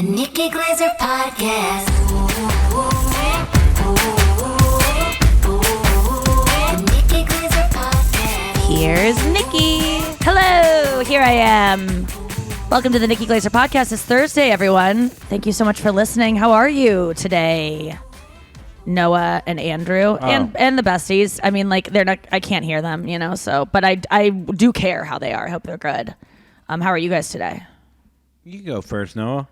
The Nikki Glaser Podcast. The Nikki Glaser Podcast. Here's Nikki. Hello, here I am. Welcome to the Nikki Glaser Podcast. It's Thursday, everyone. Thank you so much for listening. How are you today? Noah and Andrew and the Besties. I mean, like, they're not, I can't hear them, you know, so, but I do care how they are. I hope they're good. How are you guys today? You go first, Noah.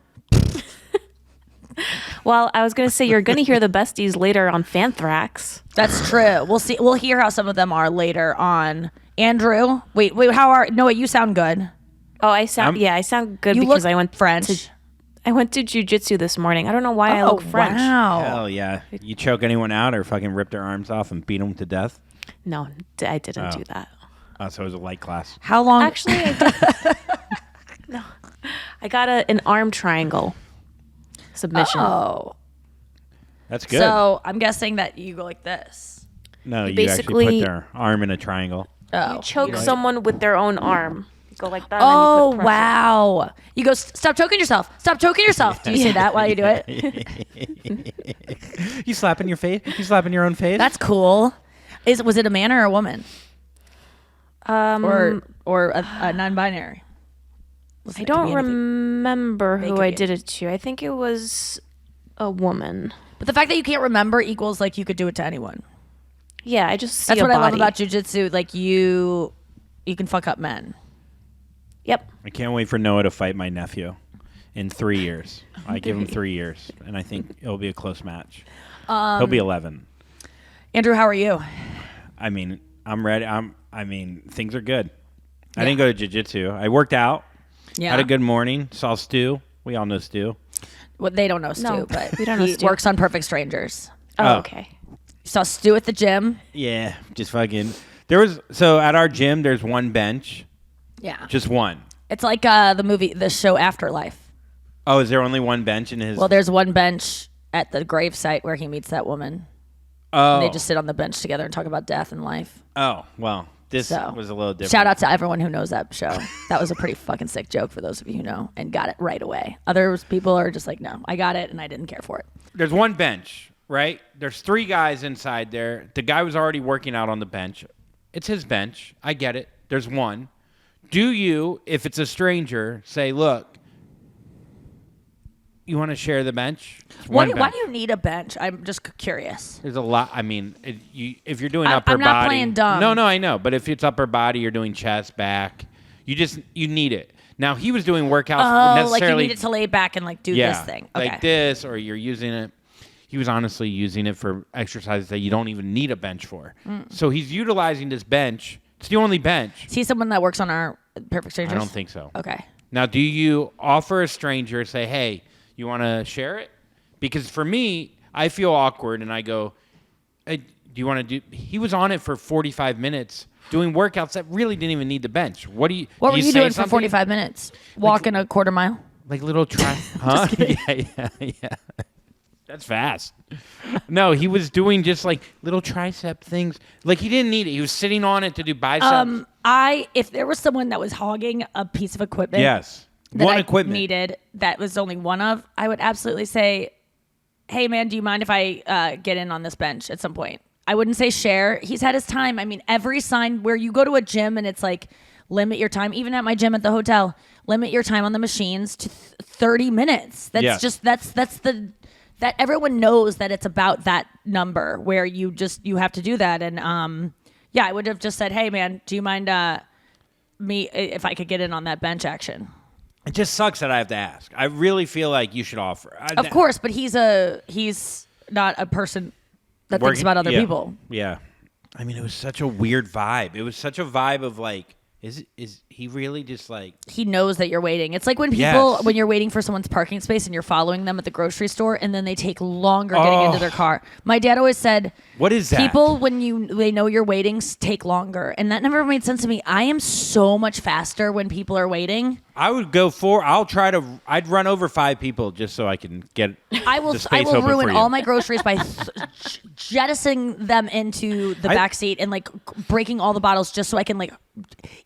Well, I was going to say you're going to hear the Besties later on Fanthrax. That's true. We'll see. We'll hear how some of them are later on. Andrew, wait, how are, Noah, you sound good. Oh, I sound good You because look I went French. I went to jiu-jitsu this morning. I don't know why I look French. Wow. Hell yeah. You choke anyone out or fucking rip their arms off and beat them to death? No, I didn't do that. So it was a light class. How long? Actually, I did. No. I got an arm triangle submission. Oh. That's good. So I'm guessing that you go like this. No, you basically actually put their arm in a triangle. Oh. You choke someone with their own arm. You go like that. Oh, and then you put pressure. wow. You go, stop choking yourself. Stop choking yourself. Do you say that while you do it? You slapping your face? You slapping your own face? That's cool. Was it a man or a woman? Or a non-binary? I don't remember who could I be. did it to. I think it was a woman. But the fact that you can't remember equals like you could do it to anyone. Yeah, I just see That's a what I love body. about jiu-jitsu. Like you can fuck up men. Yep. I can't wait for Noah to fight my nephew in 3 years. I give him 3 years, and I think it'll be a close match. He'll be 11. Andrew, how are you? I mean, I'm ready. Things are good. I didn't go to jiu-jitsu. I worked out. Yeah. Had a good morning. Saw Stu. We all know Stu. Well, they don't know Stu, No, but we don't know he Stu. works on Perfect Strangers. Oh, Oh. okay. Saw Stu at the gym. Yeah, just fucking. So at our gym, there's one bench. Yeah. Just one. It's like the show Afterlife. Oh, is there only one bench in his? Well, there's one bench at the gravesite where he meets that woman. oh. And they just sit on the bench together and talk about death and life. Oh, well, this So, was a little different. Shout out to everyone who knows that show. That was a pretty fucking sick joke for those of you who know and got it right away. Others people are just like, no, I got it and I didn't care for it. There's one bench, right? There's 3 guys inside there. The guy was already working out on the bench. It's his bench. I get it. There's one. Do you, if it's a stranger, say, look, you want to share the bench? Why bench. do you need a bench? I'm just curious. There's a lot. I mean, if you're doing upper I'm body. not playing dumb. No, I know. But if it's upper body, you're doing chest, back. You need it. Now, he was doing workouts Oh, necessarily. like you need it to lay back and like do this thing. Okay. Like this, or you're using it. He was honestly using it for exercises that you don't even need a bench for. So he's utilizing this bench. It's the only bench. Is he someone that works on our Perfect Strangers? I don't think so. Okay. Now, do you offer a stranger, say, hey, you want to share it? Because for me, I feel awkward, and I go, hey, do you want to do? He was on it for 45 minutes doing workouts that really didn't even need the bench. What were you say doing for something? 45 minutes? Walking a quarter mile? Like little huh? Yeah. That's fast. No, he was doing just like little tricep things. Like he didn't need it. He was sitting on it to do biceps. If there was someone that was hogging a piece of equipment Yes. that One I equipment. needed that was only one of, I would absolutely say, hey man, do you mind if I get in on this bench at some point? I wouldn't say share. He's had his time. I mean, every sign where you go to a gym and it's like limit your time, even at my gym at the hotel, limit your time on the machines to 30 minutes. That's Yes. just that everyone knows that it's about that number where you have to do that. And I would have just said, hey man, do you mind me if I could get in on that bench action? It just sucks that I have to ask. I really feel like you should offer. Of course, but he's not a person that thinks about other people. Yeah. I mean, it was such a weird vibe. It was such a vibe of like, is he really just like... He knows that you're waiting. It's like when Yes. when you're waiting for someone's parking space and you're following them at the grocery store and then they take longer getting into their car. My dad always said, What is that? people, when they know you're waiting, take longer. And that never made sense to me. I am so much faster when people are waiting. I would go I'd run over 5 people just so I can get I will the space ruin open for you. all my groceries by jettisoning them into the back seat and like breaking all the bottles just so I can like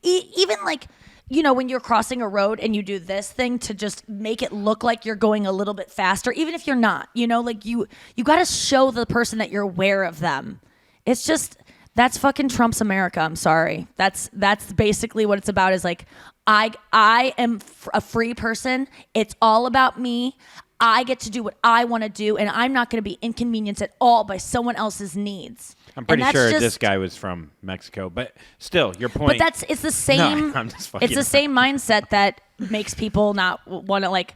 even like when you're crossing a road and you do this thing to just make it look like you're going a little bit faster, even if you're not, like you got to show the person that you're aware of them. It's just, that's fucking Trump's America. I'm sorry. That's basically what it's about, is like, I am a free person. It's all about me. I get to do what I want to do, and I'm not going to be inconvenienced at all by someone else's needs. I'm pretty sure this guy was from Mexico, but still, your point. But it's the same. No, I'm just fucking it's the same mindset that makes people not want to, like,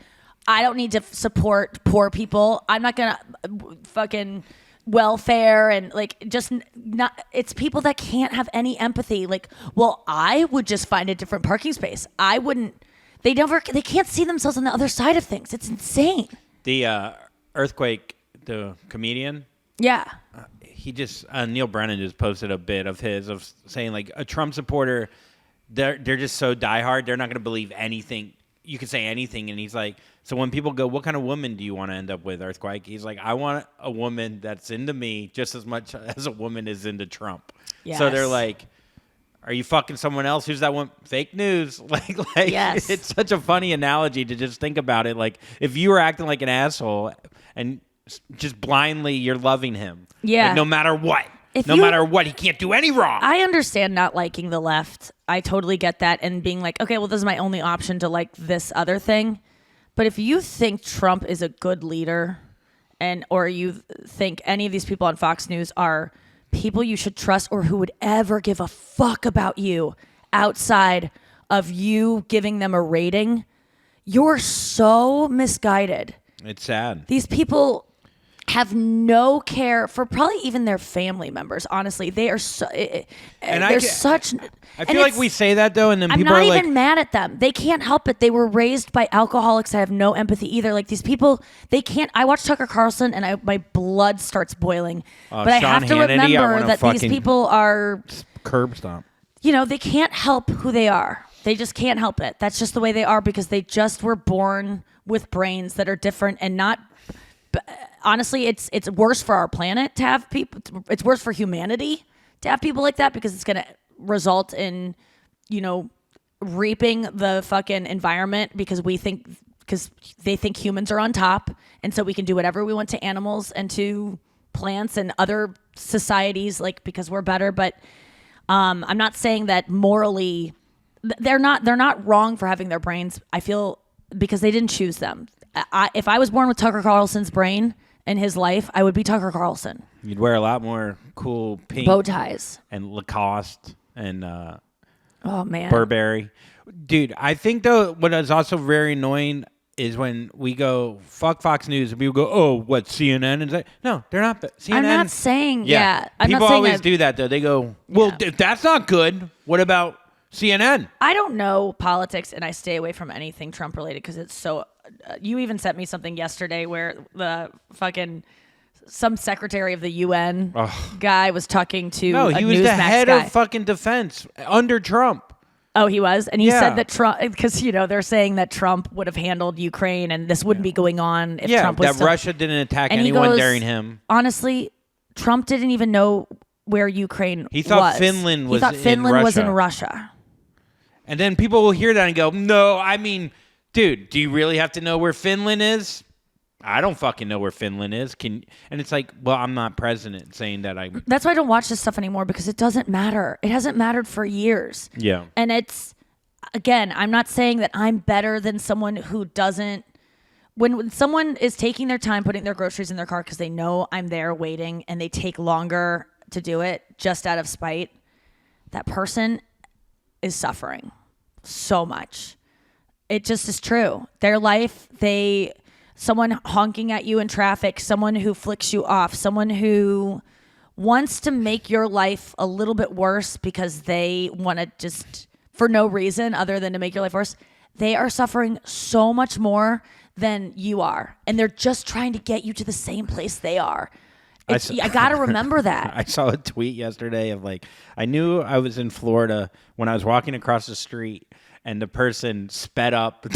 I don't need to support poor people. I'm not going to fucking welfare and like just not. It's people that can't have any empathy. Like, well, I would just find a different parking space. I wouldn't. They can't see themselves on the other side of things. It's insane. The earthquake, the comedian. Yeah. He just Neil Brennan just posted a bit of his of saying like a Trump supporter, they're just so diehard, they're not going to believe anything. You can say anything, and he's like, so when people go, what kind of woman do you want to end up with, Earthquake? He's like, I want a woman that's into me just as much as a woman is into Trump. Yes. So they're like, are you fucking someone else? Who's that one? Fake news. Like yes. It's such a funny analogy to just think about it. Like if you were acting like an asshole and just blindly you're loving him. Yeah. Like, no matter what. Matter what, he can't do any wrong. I understand not liking the left. I totally get that, and being like, okay, well, this is my only option to like this other thing. But if you think Trump is a good leader, or you think any of these people on Fox News are people you should trust or who would ever give a fuck about you outside of you giving them a rating, you're so misguided. It's sad. These people have no care for probably even their family members. Honestly, they are so. They're such. I feel like we say that though, and then I'm people not are even like, mad at them. They can't help it. They were raised by alcoholics that have no empathy either. Like these people, they can't. I watch Tucker Carlson, and my blood starts boiling. But I have to Sean Hannity, remember that these people are curb stomp. They can't help who they are. They just can't help it. That's just the way they are because they just were born with brains that are different and not. Honestly, it's worse for our planet to have people. It's worse for humanity to have people like that because it's going to result in, reaping the fucking environment because they think humans are on top, and so we can do whatever we want to animals and to plants and other societies, like because we're better. But I'm not saying that morally they're not wrong for having their brains. I feel because they didn't choose them. If I was born with Tucker Carlson's brain in his life, I would be Tucker Carlson. You'd wear a lot more cool pink bow ties and Lacoste and oh man, Burberry. Dude, I think though what is also very annoying is when we go fuck Fox News and people go, oh, what, CNN? And no, they're not. CNN. I'm not saying yeah. I'm people not saying always do that though. They go, well, if that's not good, what about CNN? I don't know politics, and I stay away from anything Trump related because it's so. You even sent me something yesterday where the fucking some secretary of the UN guy was talking to. No, he was the head of fucking defense under Trump. Oh, he was, and he said that Trump, because they're saying that Trump would have handled Ukraine, and this wouldn't be going on if Trump was. That Russia didn't attack anyone during him. Honestly, Trump didn't even know where Ukraine was. He thought Finland was. He thought Finland was in Russia. And then people will hear that and go, no, I mean, dude, do you really have to know where Finland is? I don't fucking know where Finland is. And it's like, well, I'm not president saying that I. That's why I don't watch this stuff anymore because it doesn't matter. It hasn't mattered for years. Yeah. And it's, again, I'm not saying that I'm better than someone who doesn't. When someone is taking their time putting their groceries in their car because they know I'm there waiting and they take longer to do it just out of spite, that person is suffering so much. It just is true. Their life, someone honking at you in traffic, someone who flicks you off, someone who wants to make your life a little bit worse because they want to just, for no reason other than to make your life worse, they are suffering so much more than you are. And they're just trying to get you to the same place they are. I got to remember that. I saw a tweet yesterday of like, I knew I was in Florida when I was walking across the street and the person sped up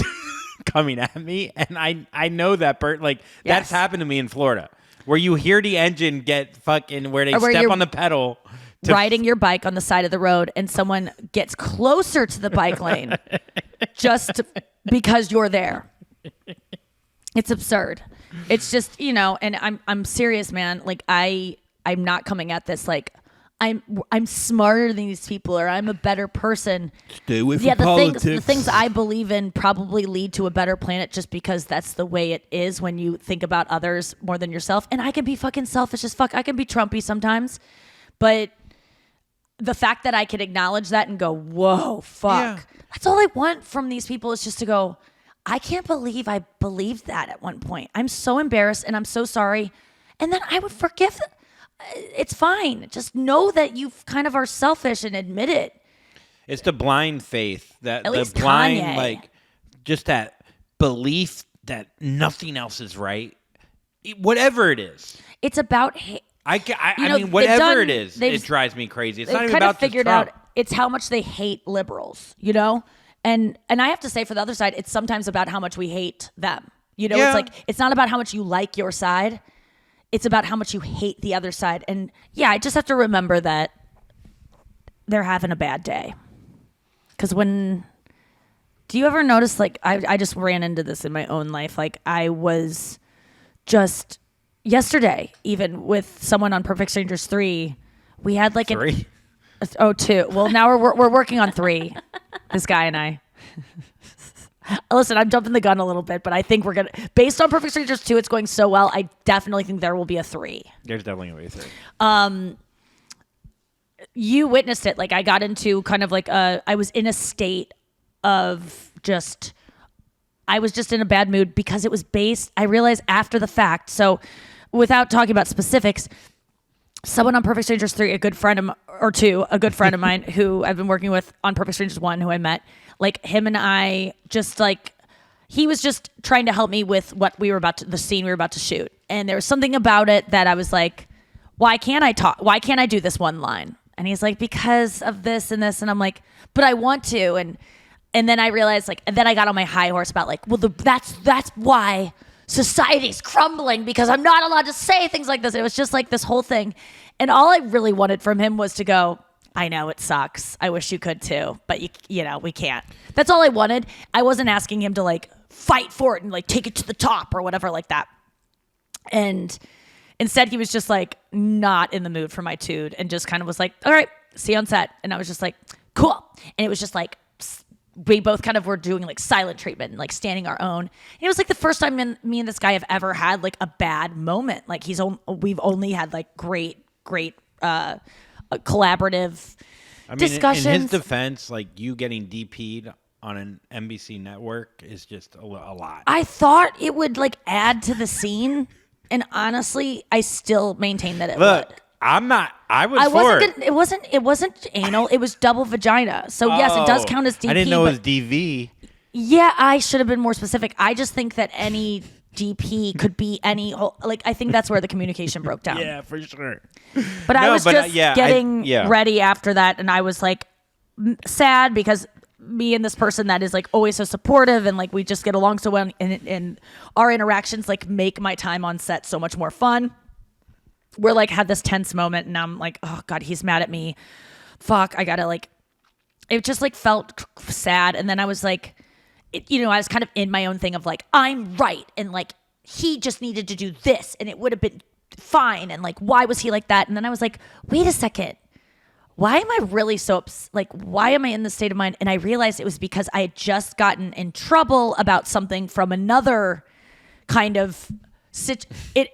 coming at me. And I know that that's happened to me in Florida where you hear the engine get fucking, where they step on the pedal riding your bike on the side of the road and someone gets closer to the bike lane just because you're there. It's absurd. It's just, and I'm serious, man. Like I'm not coming at this like I'm smarter than these people or I'm a better person. Stay away from politics. The things I believe in probably lead to a better planet just because that's the way it is when you think about others more than yourself. And I can be fucking selfish as fuck. I can be Trumpy sometimes. But the fact that I can acknowledge that and go, whoa, fuck. Yeah. That's all I want from these people is just to go, I can't believe I believed that at one point. I'm so embarrassed and I'm so sorry. And then I would forgive them. It's fine. Just know that you kind of are selfish and admit it. It's the blind faith that At the least blind, Kanye. like, just that belief that nothing else is right. Whatever it is. It's about I know, mean, whatever they've done- it is, they've- it drives me crazy. It's they've not even kind about of figured just Trump. out it's how much they hate liberals, And I have to say for the other side, it's sometimes about how much we hate them. Yeah. It's like it's not about how much you like your side. It's about how much you hate the other side. And yeah, I just have to remember that they're having a bad day. Because do you ever notice, like, I just ran into this in my own life. Like, I was just yesterday, even with someone on Perfect Strangers 3, we had like 3? two. Well, now we're working on 3. This guy and I. Listen, I'm jumping the gun a little bit, but I think we're gonna. Based on Perfect Strangers 2, it's going so well. I definitely think there will be a 3. There's definitely going to be a 3. You witnessed it. Like I got into kind of like I was in a state of just. I was just in a bad mood because it was based. I realized after the fact. So, without talking about specifics, someone on Perfect Strangers 3, a good friend of mine who I've been working with on Perfect Strangers 1, who I met, like him and I just like, he was just trying to help me with what the scene we were about to shoot. And there was something about it that I was like, why can't I talk? Why can't I do this one line? And he's like, because of this and this. And I'm like, but I want to. And then I realized and then I got on my high horse about like, well, that's why society's crumbling because I'm not allowed to say things like this. It was just like this whole thing. And all I really wanted from him was to go, I know it sucks. I wish you could too, but we can't. That's all I wanted. I wasn't asking him to like fight for it and like take it to the top or whatever like that. And instead he was just like not in the mood for my dude and just kind of was like, all right, see you on set. And I was just like, cool. And it was just like, we both kind of were doing like silent treatment and like standing our own. And it was like the first time me and this guy have ever had like a bad moment. Like we've only had like great collaborative discussions. In his defense, like you getting DP'd on an NBC network is just a lot. I thought it would like add to the scene, and honestly, I still maintain that it would. I'm not. I was It wasn't anal. It was double vagina. So yes, it does count as DP. I didn't know it was DV. Yeah, I should have been more specific. I just think that any DP could be any whole. Like I think that's where the communication broke down. Yeah, for sure. But I was just getting yeah. ready after that, and I was like sad because me and this person that is like always so supportive and like we just get along so well, and our interactions like make my time on set so much more fun. We're like had this tense moment, and I'm like, oh god, he's mad at me. Fuck, I gotta like. It just like felt sad, and then I was like, I was kind of in my own thing of like I'm right, and like he just needed to do this, and it would have been fine, and like why was he like that? And then I was like, wait a second, why am I really so why am I in this state of mind? And I realized it was because I had just gotten in trouble about something from another kind of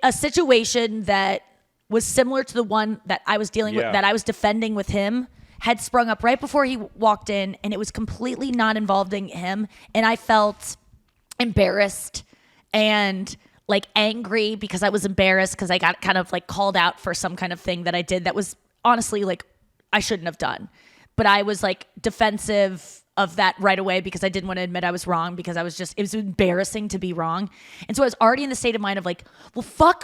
a situation that was similar to the one that I was dealing with, that I was defending with him, had sprung up right before he walked in, and it was completely not involving him. And I felt embarrassed and like angry because I was embarrassed because I got kind of like called out for some kind of thing that I did that was honestly like I shouldn't have done. But I was like defensive of that right away because I didn't want to admit I was wrong because it was embarrassing to be wrong. And so I was already in the state of mind of like, well, fuck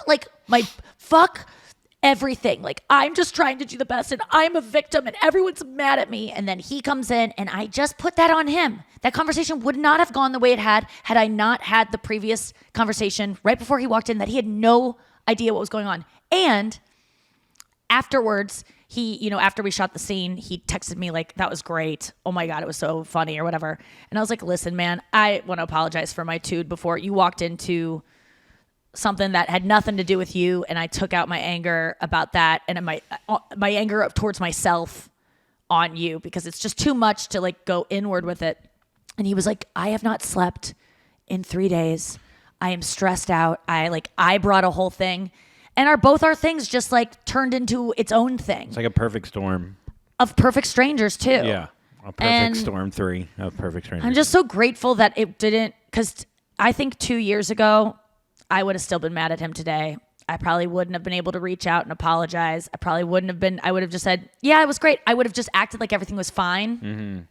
everything. Like I'm just trying to do the best and I'm a victim and everyone's mad at me. And then he comes in and I just put that on him. That conversation would not have gone the way it had I not had the previous conversation right before he walked in that he had no idea what was going on. And afterwards, he, after we shot the scene, he texted me like, that was great. Oh my God, it was so funny or whatever. And I was like, listen, man, I want to apologize for my tude before you walked into something that had nothing to do with you. And I took out my anger about that. And my anger towards myself on you, because it's just too much to like go inward with it. And he was like, I have not slept in 3 days. I am stressed out. I brought a whole thing. And both our things just like turned into its own thing. It's like a perfect storm. Of perfect strangers too. Yeah. A perfect storm 3 of perfect strangers. I'm just so grateful that it didn't, because I think 2 years ago, I would have still been mad at him today. I probably wouldn't have been able to reach out and apologize. I would have just said, yeah, it was great. I would have just acted like everything was fine,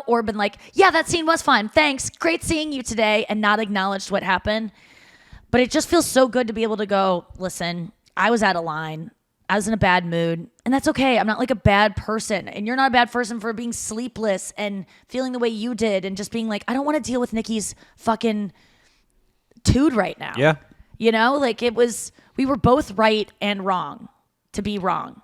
or been like, yeah, that scene was fine. Thanks. Great seeing you today, and not acknowledged what happened. But it just feels so good to be able to go, listen, I was out of line. I was in a bad mood, and that's okay. I'm not like a bad person, and you're not a bad person for being sleepless and feeling the way you did and just being like, I don't want to deal with Nikki's fucking dude right now. Yeah. We were both right and wrong to be wrong,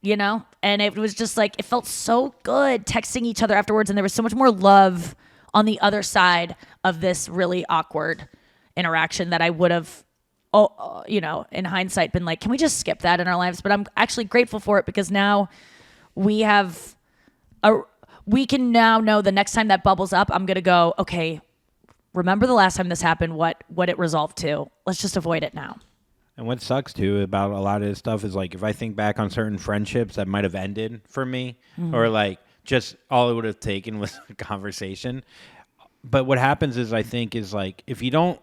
and it was just like, it felt so good texting each other afterwards. And there was so much more love on the other side of this really awkward interaction that I would have, in hindsight been like, can we just skip that in our lives? But I'm actually grateful for it, because now we can now know the next time that bubbles up, I'm going to go, okay, remember the last time this happened, what it resolved to. Let's just avoid it now. And what sucks too about a lot of this stuff is like, if I think back on certain friendships that might have ended for me, or like just all it would have taken was a conversation. But what happens is, I think, is like, if you don't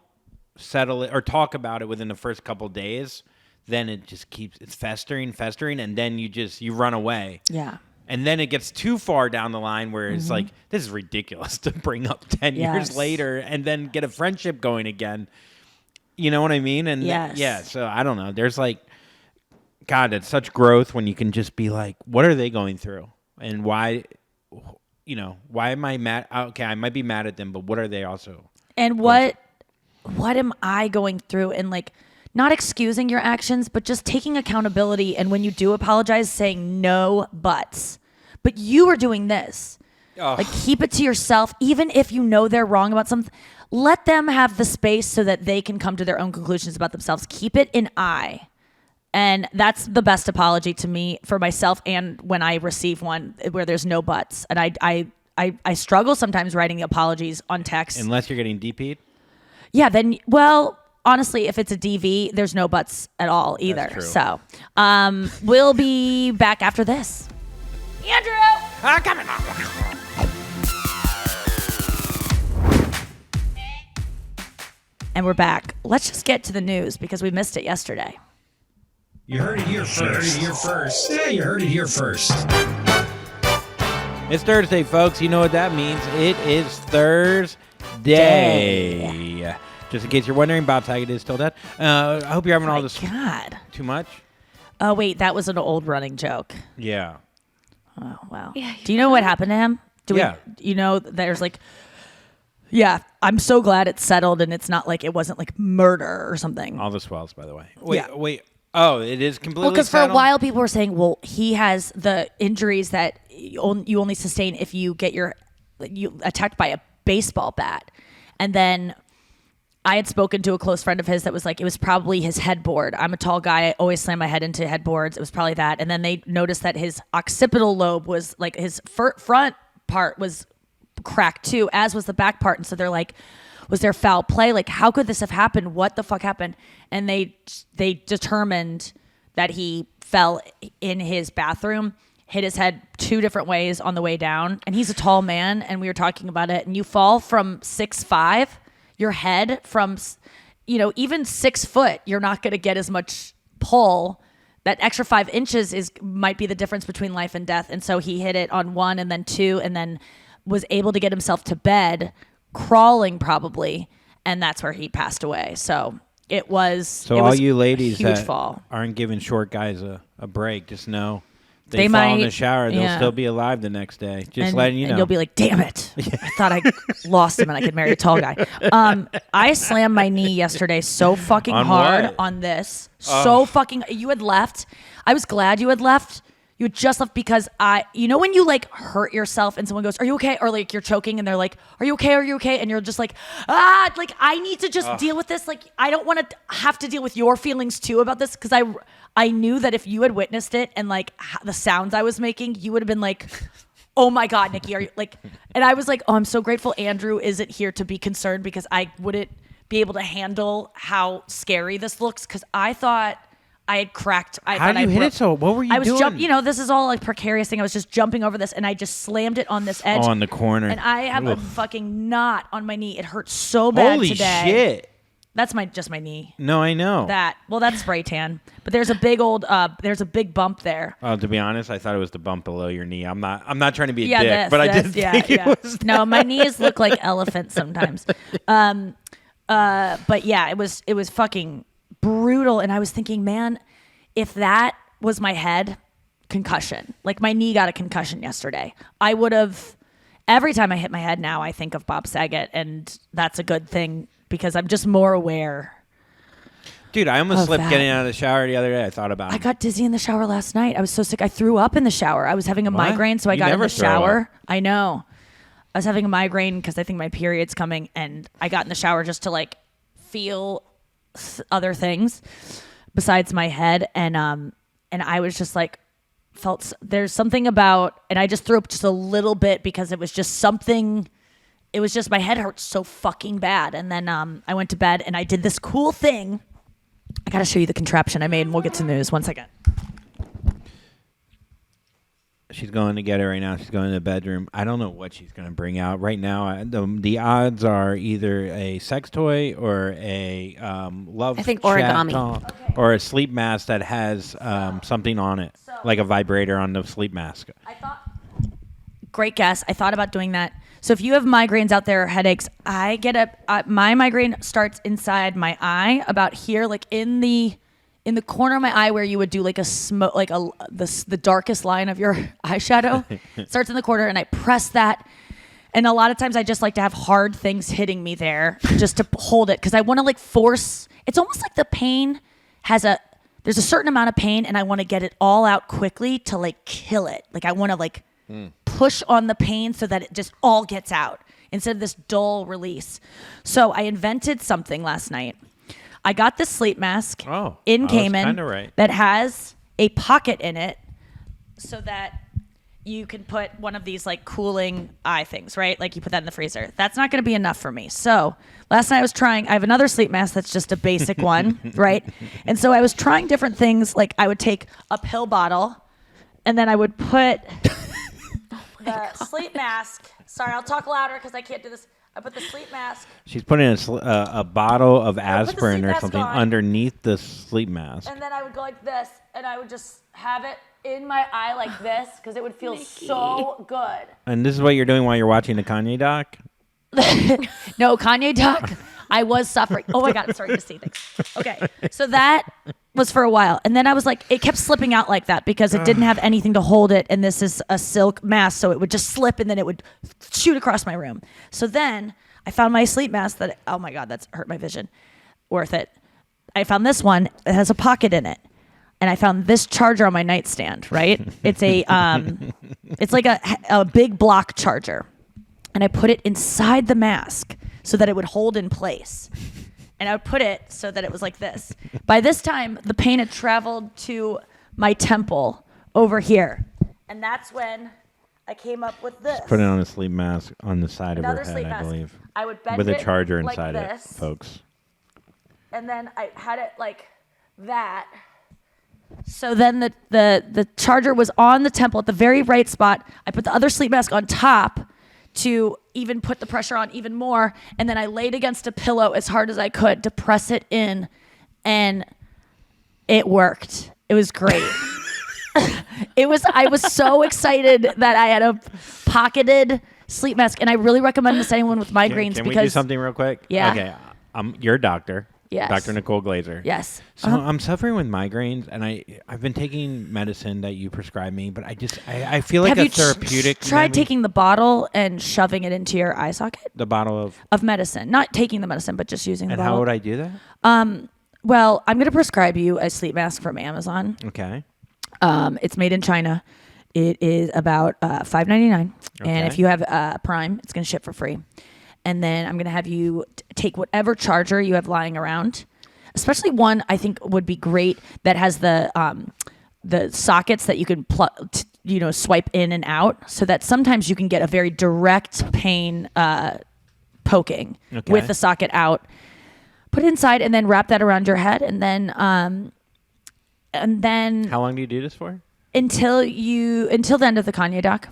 settle it or talk about it within the first couple of days, then it just it's festering, and then you run away. Yeah. And then it gets too far down the line where it's like, this is ridiculous to bring up 10 years later and then get a friendship going again. You know what I mean? And so I don't know. There's like, God, it's such growth when you can just be like, what are they going through? And why am I mad? Okay, I might be mad at them, but what are they also? And what am I going through? And like, not excusing your actions, but just taking accountability. And when you do apologize, saying no buts. But you are doing this. Like, keep it to yourself. Even if you know they're wrong about something, let them have the space so that they can come to their own conclusions about themselves. Keep it in I. And that's the best apology to me for myself, and when I receive one where there's no buts. And I struggle sometimes writing the apologies on text. Unless you're getting DP'd? Yeah, then, well, honestly, if it's a DV, there's no buts at all either. That's true. So we'll be back after this. Andrew! Come on. And we're back. Let's just get to the news because we missed it yesterday. You heard it here first. Yeah, you heard it here first. It's Thursday, folks. You know what that means. It is Thursday. Just in case you're wondering, Bob Saget is still dead. I hope you're having all this. God. Too much? Oh, wait. That was an old running joke. Yeah. Oh, wow. Yeah, Do you know what happened to him? There's like, yeah, I'm so glad it's settled and it's not like, it wasn't like murder or something. All the swells, by the way. Yeah. Wait. Oh, it is completely Well, because for a settled? while people were saying, well, he has the injuries that you only sustain if you get you attacked by a baseball bat. And then I had spoken to a close friend of his that was like, it was probably his headboard. I'm a tall guy. I always slam my head into headboards. It was probably that. And then they noticed that his occipital lobe was like, his front part was cracked too, as was the back part. And so they're like, was there foul play? Like, how could this have happened? What the fuck happened? And they determined that he fell in his bathroom, hit his head 2 different ways on the way down. And he's a tall man, and we were talking about it. And you fall from 6'5", your head from, even 6 foot, you're not going to get as much pull. That extra 5 inches might be the difference between life and death. And so he hit it on 1 and then 2, and then was able to get himself to bed, crawling probably, and that's where he passed away. So it was all you ladies huge that fall. aren't giving short guys a break, just know They fall in might- the shower, they'll yeah. still be alive the next day. Just and, letting you know. and you'll be like, damn it. I thought I lost him and I could marry a tall guy. I slammed my knee yesterday so fucking On hard what? on this. So fucking, you had left. I was glad you had left. You had just left because when you like hurt yourself and someone goes, "Are you okay?" Or like you're choking and they're like, "Are you okay? Are you okay?" And you're just like, like I need to just deal with this. Like I don't want to have to deal with your feelings too about this because I knew that if you had witnessed it and like the sounds I was making, you would have been like, "Oh my God, Nikki, are you like?" And I was like, "Oh, I'm so grateful Andrew isn't here to be concerned because I wouldn't be able to handle how scary this looks because I thought." I had cracked. How did you hit it so? What were you doing? I was jumping. This is all like precarious thing. I was just jumping over this, and I just slammed it on this edge. Oh, on the corner. And I have a fucking knot on my knee. It hurts so bad Holy today. shit! That's just my knee. No, I know. That's spray tan. But there's a big bump there. Oh, to be honest, I thought it was the bump below your knee. I'm not trying to be a dick, but I did think it was. No, my knees look like elephants sometimes. But yeah, it was fucking brutal. And I was thinking, man, if that was my head, concussion. Like my knee got a concussion yesterday. I would have. Every time I hit my head now, I think of Bob Saget, and that's a good thing because I'm just more aware. Dude, I almost slipped getting out of the shower the other day. I thought about it. I got dizzy in the shower last night. I was so sick. I threw up in the shower. I was having a migraine, so I got in the shower. I know. I was having a migraine because I think my period's coming, and I got in the shower just to like feel other things besides my head, and I was just like there's something about, and I just threw up just a little bit because it was just something. It was just my head hurt so fucking bad, and then I went to bed and I did this cool thing. I gotta show you the contraption I made, and we'll get to news. 1 second. She's going to get it right now. She's going to the bedroom. I don't know what she's going to bring out right now. The odds are either a sex toy or a love. I think chat origami. doll, or a sleep mask that has something on it, like a vibrator on the sleep mask. I thought. Great guess. I thought about doing that. So if you have migraines out there, headaches, I get my migraine starts inside my eye, about here, like in the corner of my eye where you would do like a smoke, like the darkest line of your eyeshadow. It starts in the corner, and I press that. And a lot of times I just like to have hard things hitting me there just to hold it because I want to like force. It's almost like the pain there's a certain amount of pain, and I want to get it all out quickly to like kill it. Like I want to like push on the pain so that it just all gets out instead of this dull release. So I invented something last night. I got this sleep mask in Cayman that has a pocket in it so that you can put one of these like cooling eye things, right? Like you put that in the freezer. That's not going to be enough for me. So last night I have another sleep mask that's just a basic one, right? And so I was trying different things. Like I would take a pill bottle and then I would put the sleep mask. Sorry, I'll talk louder because I can't do this. I put the sleep mask. She's putting a bottle of aspirin or something on underneath the sleep mask. And then I would go like this, and I would just have it in my eye like this because it would feel so good. And this is what you're doing while you're watching the Kanye doc? No, Kanye doc. I was suffering. Oh my God, I'm starting to see things. Okay, so that was for a while. And then I was like, it kept slipping out like that because it didn't have anything to hold it. And this is a silk mask, so it would just slip and then it would shoot across my room. So then I found my sleep mask that, oh my God, that's hurt my vision. Worth it. I found this one that has a pocket in it. And I found this charger on my nightstand, right? It's it's like a big block charger. And I put it inside the mask so that it would hold in place. And I would put it so that it was like this. By this time, the pain had traveled to my temple over here. And that's when I came up with this. Put it on a sleep mask on the side Another of her sleep head, I mask. believe. I would bend with a it charger like inside this. it, folks. And then I had it like that. So then the charger was on the temple at the very right spot. I put the other sleep mask on top to even put the pressure on even more. And then I laid against a pillow as hard as I could to press it in. And it worked. It was great. I was so excited that I had a pocketed sleep mask. And I really recommend this to anyone with migraines Can because we do something real quick? Yeah. Okay. You're a doctor. Yes. Dr. Nicole Glaser. Yes. So I'm suffering with migraines, and I've been taking medicine that you prescribed me, but I feel like Have a therapeutic. Tried taking the bottle and shoving it into your eye socket? The bottle of medicine. Not taking the medicine, but just using the and bottle. how would I do that? Well, I'm going to prescribe you a sleep mask from Amazon. Okay. It's made in China. It is about $5.99, and if Okay. you have Prime, it's going to ship for free. And then I'm going to have you take whatever charger you have lying around, especially one I think would be great that has the sockets that you can swipe in and out, so that sometimes you can get a very direct pain poking with the socket out. Put it inside and then wrap that around your head, and then How long do you do this for? until the end of the Kanye doc.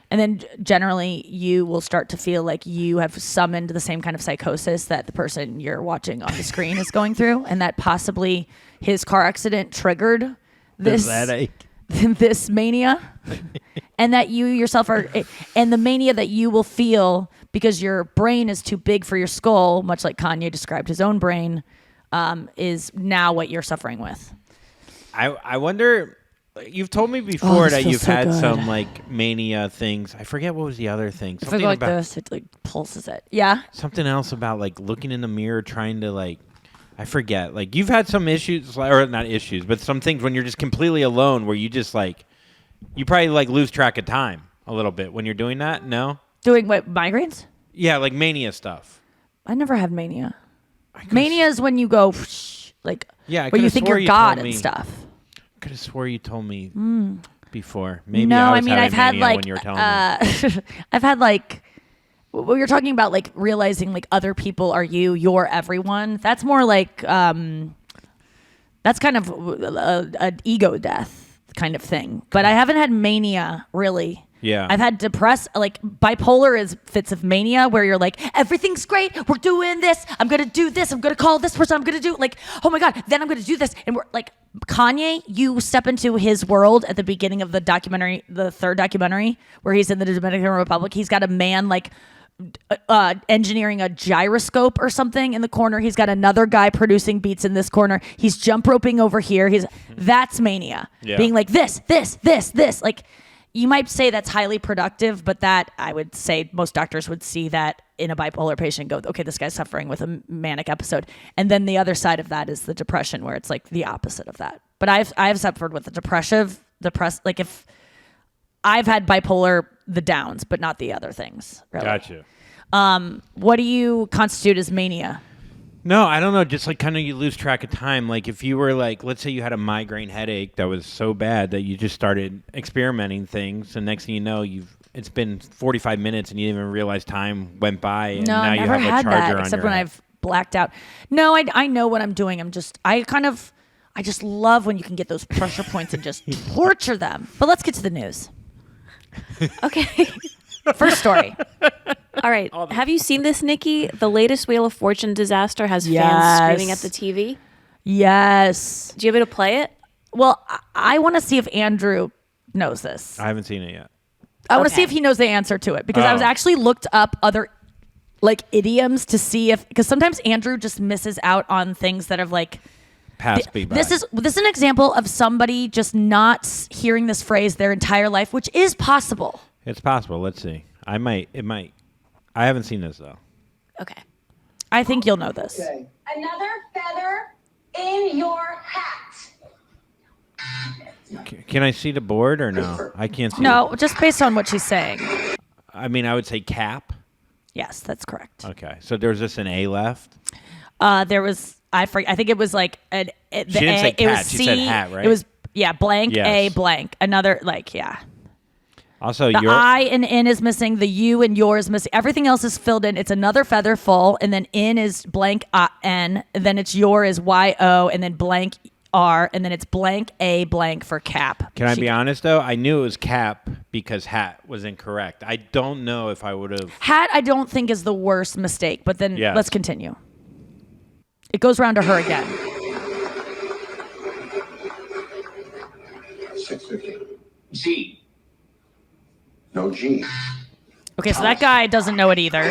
And then generally you will start to feel like you have summoned the same kind of psychosis that the person you're watching on the screen is going through, and that possibly his car accident triggered this this mania, and that you yourself are, and the mania that you will feel because your brain is too big for your skull, much like Kanye described his own brain, is now what you're suffering with. I wonder. You've told me before this that feels you've so had good. some like mania things. I forget what was the other thing. If I go like this, it like pulses it. Yeah. Something else about like looking in the mirror, trying to like. I forget. Like you've had some issues, or not issues, but some things when you're just completely alone, where you just like, you probably like lose track of time a little bit when you're doing that. No. Doing what, migraines? Yeah, like mania stuff. I never had mania. Mania is when you go like, Yeah, I where you could've think swore you're you God told and me. stuff. Could have swore you told me before. Maybe No, I I was mean having I've had mania like when you were telling me. I've had like what you're talking about, like realizing like other people are you're everyone. That's more like that's kind of an ego death kind of thing. But I haven't had mania really. Yeah. I've had like bipolar is fits of mania where you're like, everything's great. We're doing this. I'm going to do this. I'm going to call this person. I'm going to do like, oh my God, then I'm going to do this. And we're like Kanye, you step into his world at the beginning of the documentary, the third documentary where he's in the Dominican Republic. He's got a man like engineering a gyroscope or something in the corner. He's got another guy producing beats in this corner. He's jump roping over here. That's mania. Yeah. Being like this. Like, you might say that's highly productive, but that I would say most doctors would see that in a bipolar patient and go, okay, this guy's suffering with a manic episode. And then the other side of that is the depression, where it's like the opposite of that. But I've suffered with the depressed, like if I've had bipolar, the downs, but not the other things. Really. Gotcha. What do you constitute as mania? No, I don't know. Just like kind of you lose track of time. Like if you were like, let's say you had a migraine headache that was so bad that you just started experimenting things, and next thing you know, it's been 45 minutes and you didn't even realize time went by, and No, now I've you never have a had charger that on except your when head. I've blacked out. No, I know what I'm doing. I just love when you can get those pressure points and just torture them. But let's get to the news. Okay. First story. All right. Have you seen this, Nikki? The latest Wheel of Fortune disaster has Yes. fans screaming at the TV. Yes. Do you want me to play it? Well, I want to see if Andrew knows this. I haven't seen it yet. I want to Okay. see if he knows the answer to it, because I was Oh. actually looked up other like idioms to see if, because sometimes Andrew just misses out on things that are like, Pass me by. this is an example of somebody just not hearing this phrase their entire life, which is possible. It's possible. Let's see. It might. I haven't seen this though. Okay. I think you'll know this. Another feather in your hat. Can I see the board or no? I can't see. No, just based on what she's saying. I mean, I would say cap. Yes, that's correct. Okay, so there's just an A left. There was I think it was like the She didn't A, say it cat, was she C, said hat, right? It was blank Yes. A blank another like Also, The your I and in is missing. The U and your is missing. Everything else is filled in. It's another feather full, and then in is blank N. And then it's your is YO, and then blank R, and then it's blank A blank for cap. Can I be honest though? I knew it was cap because hat was incorrect. I don't know if I would have. Hat, I don't think is the worst mistake, but then Yes. let's continue. It goes around to her again. 650. G. No G. Okay, so that guy doesn't know it either.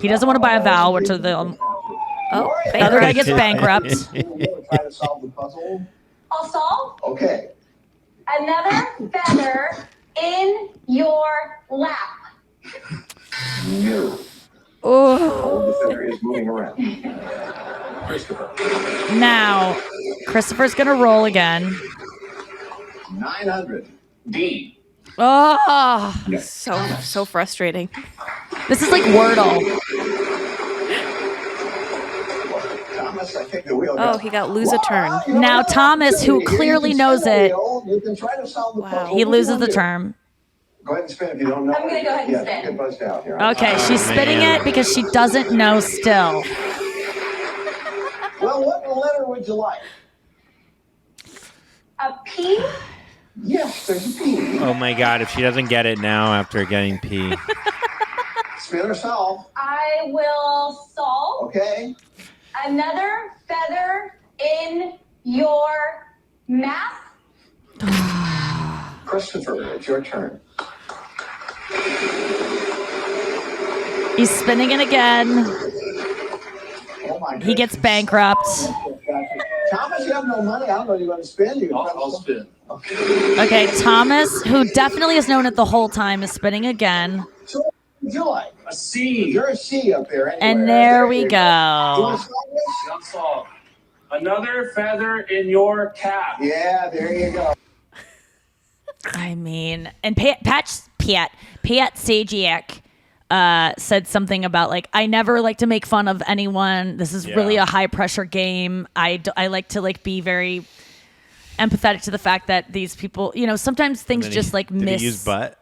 He doesn't want to buy a vowel, which are the Oh, other guy bankrupt. gets bankrupt. Try to solve the puzzle. I'll solve. Okay. Another feather in your lap. No. Oh, The feather is moving around. Christopher. Now, Christopher's going to roll again. 900. D. Oh, So frustrating. this is like Wordle. Thomas, I think the wheel Oh, he got lose a turn. Now, Thomas, who clearly knows it, You can try to solve the puzzle. he What do you loses wanna the do? term. Go ahead and spin if you don't know. I'm gonna go ahead and Yeah, spin. get buzzed out here. Okay, she's spinning it because she doesn't know still. Well, what letter would you like? A P. Yes, there's a P. Oh my God! If she doesn't get it now after getting P, Spin or solve. I will solve. Okay. Another feather in your map. Christopher, it's your turn. He's spinning it again. Oh my He gets goodness. bankrupt. Thomas, you have no money. I don't know you're going to spin. I'll spin. Okay. Okay, Thomas, who definitely has known it the whole time, is spinning again. So what would you like? A C. You're a C up there. Anywhere. And there we you You go. want to solve this? Not solved. Another feather in your cap. Yeah, there you go. I mean, and Pat Sajak said something about like, I never like to make fun of anyone. This is really a high pressure game. I like to like be very empathetic to the fact that these people, you know, sometimes things just like did miss. he use butt?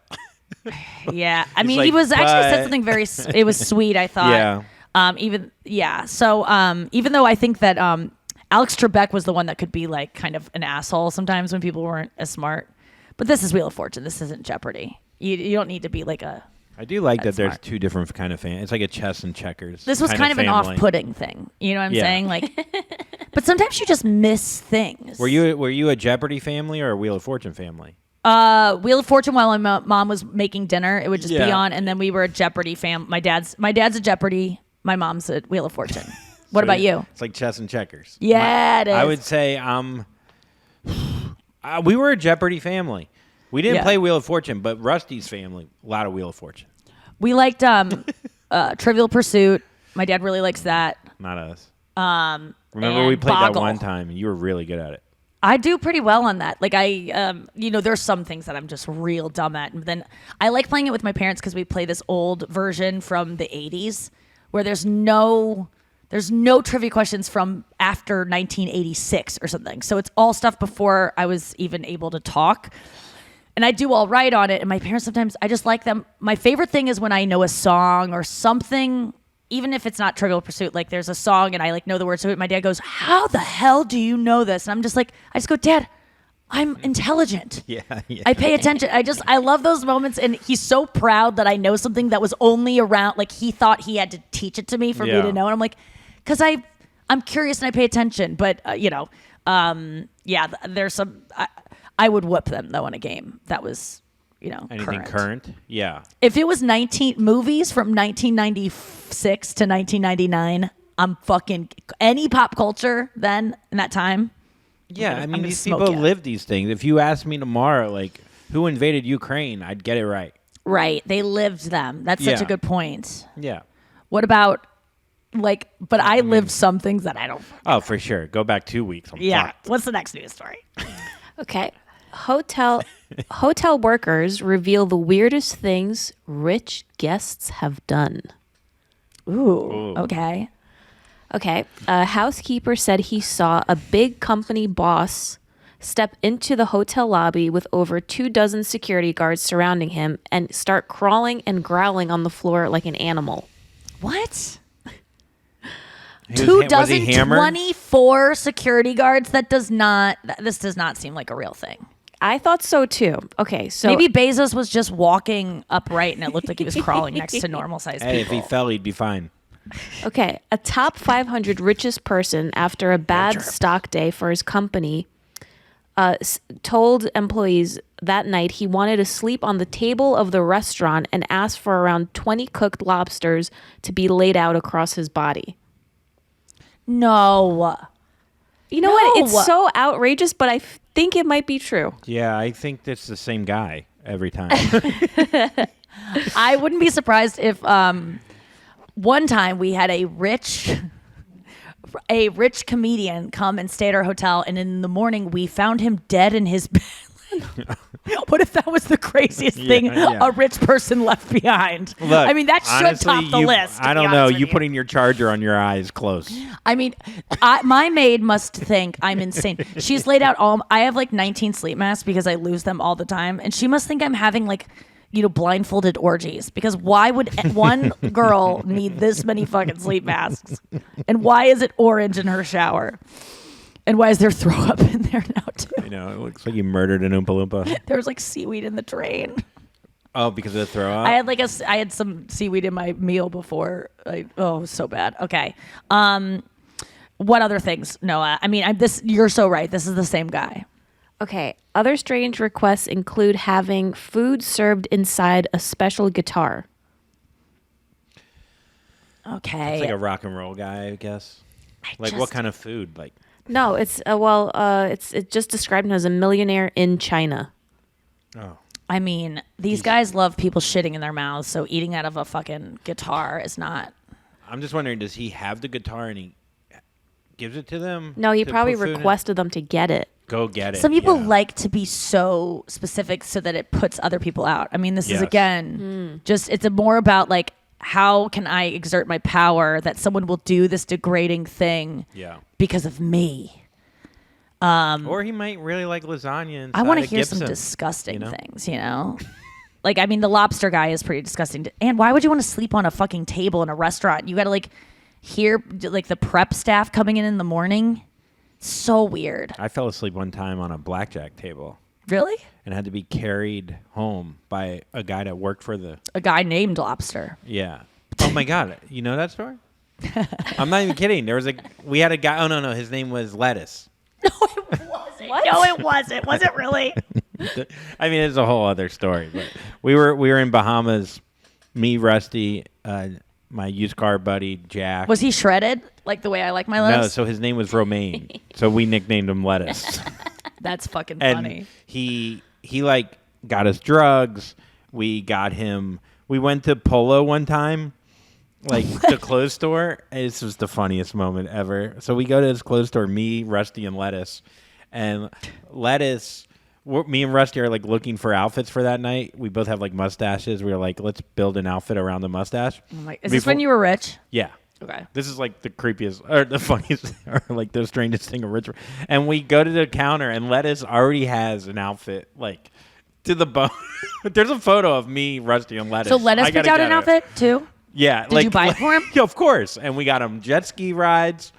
Yeah, I mean, like, he was actually said but- something very. It was sweet. I thought. Yeah. So even though I think that Alex Trebek was the one that could be like kind of an asshole sometimes when people weren't as smart, but this is Wheel of Fortune. This isn't Jeopardy. You don't need to be like a. I do like that That's there's smart. two different kind of fans. It's like a chess and checkers. This was kind of an family. off-putting thing. You know what I'm Yeah. saying? Like, but sometimes you just miss things. Were you a Jeopardy family or a Wheel of Fortune family? Wheel of Fortune while my mom was making dinner, it would just be Yeah. on, and then we were a Jeopardy fam. My dad's a Jeopardy. My mom's a Wheel of Fortune. What about you? It's like chess and checkers. Yeah, it is. I would say we were a Jeopardy family. We didn't Yeah. play Wheel of Fortune, but Rusty's family, a lot of Wheel of Fortune. We liked Trivial Pursuit. My dad really likes that. Not us. Um, Remember and we played Boggle. that one time, and you were really good at it. I do pretty well on that. Like there's some things that I'm just real dumb at. And then I like playing it with my parents because we play this old version from the 80s where there's no trivia questions from after 1986 or something. So it's all stuff before I was even able to talk. And I do all right on it. And my parents sometimes, I just like them. My favorite thing is when I know a song or something, even if it's not Trivial Pursuit, like there's a song and I like know the words to it. My dad goes, "How the hell do you know this?" And I'm just like, I just go, "Dad, I'm intelligent. Yeah. I pay attention." I love those moments. And he's so proud that I know something that was only around, like he thought he had to teach it to me for me Yeah. to know. And I'm like, because I'm curious and I pay attention. But, there's some, I would whoop them though in a game that was, Anything current? Yeah. If it was 19 movies from 1996 to 1999, I'm fucking any pop culture then in that time. Yeah, I'm I mean, gonna these smoke people it. live these things. If you asked me tomorrow, like, who invaded Ukraine, I'd get it right. Right. They lived them. That's such Yeah. a good point. Yeah. What about but I lived some things that I don't. Oh, for sure. Go back 2 weeks. I'm Yeah. fucked. What's the next news story? Okay. Hotel workers reveal the weirdest things rich guests have done. Ooh. Okay. Okay. A housekeeper said he saw a big company boss step into the hotel lobby with over 24 security guards surrounding him and start crawling and growling on the floor like an animal. What? Was he hammered? 24 security guards. This does not seem like a real thing. I thought so too. Okay, so Maybe Bezos was just walking upright and it looked like he was crawling next to normal sized Hey, if people. he fell, he'd be fine. okay, a top 500 richest person after a bad stock day for his company told employees that night he wanted to sleep on the table of the restaurant and asked for around 20 cooked lobsters to be laid out across his body. No. You know what? No. It's so outrageous, but I think it might be true. Yeah, I think that's the same guy every time. I wouldn't be surprised if one time we had a rich a rich comedian come and stay at our hotel, and in the morning we found him dead in his bed. What if that was the craziest thing a rich person left behind? Look, I mean, that should honestly, top the list. I don't know. You putting your charger on your eye is close. I mean, my maid must think I'm insane. She's laid out I have like 19 sleep masks because I lose them all the time. And she must think I'm having like, blindfolded orgies. Because why would one girl need this many fucking sleep masks? And why is it orange in her shower? And why is there throw up in there now too? It looks like you murdered an Oompa Loompa. There was like seaweed in the drain. Oh, because of the throw up? I had some seaweed in my meal before. It was so bad. Okay. What other things, Noah? I mean, you're so right. This is the same guy. Okay. Other strange requests include having food served inside a special guitar. Okay. It's like a rock and roll guy, I guess. What kind of food? Like, No, it's it's just described him as a millionaire in China. oh. I mean, these guys love people shitting in their mouths, so eating out of a fucking guitar is not. I'm just wondering, does he have the guitar and he gives it to them? No, he to probably put food in? requested them to get it. Go get it. Some people yeah. like to be so specific so that it puts other people out. I mean, this is Yes. again just it's more about like how can I exert my power that someone will do this degrading thing Yeah. because of me. Or he might really like lasagna. I want to to hear some disgusting things, Like, I mean, the lobster guy is pretty disgusting. And why would you want to sleep on a fucking table in a restaurant? You got to like hear like the prep staff coming in the morning. So weird. I fell asleep one time on a blackjack table Really? and had to be carried home by a guy that worked for the. A guy named Lobster. Yeah. Oh my God. You know that story? I'm not even kidding. We had a guy. Oh no, his name was Lettuce. No, it wasn't. What? No, it wasn't. Was it really? I mean, it's a whole other story. But we were in Bahamas. Me, Rusty, my used car buddy Jack. Was he shredded like the way I like my lips? No, so his name was Romaine. So we nicknamed him Lettuce. That's fucking And funny. he like got us drugs. We got him. We went to Polo one time, like the clothes store. This was the funniest moment ever. So we go to this clothes store, me, Rusty, and Lettuce. And Lettuce, me and Rusty are like looking for outfits for that night. We both have like mustaches. We were like, let's build an outfit around the mustache. Is this when you were rich? Yeah. Okay. This is like the creepiest or the funniest or like the strangest thing of rich. And we go to the counter and Lettuce already has an outfit like to the bone. There's a photo of me, Rusty, and Lettuce. So Lettuce picked out an outfit too? Yeah. Did you buy it for him? Yeah, of course. And we got him jet ski rides.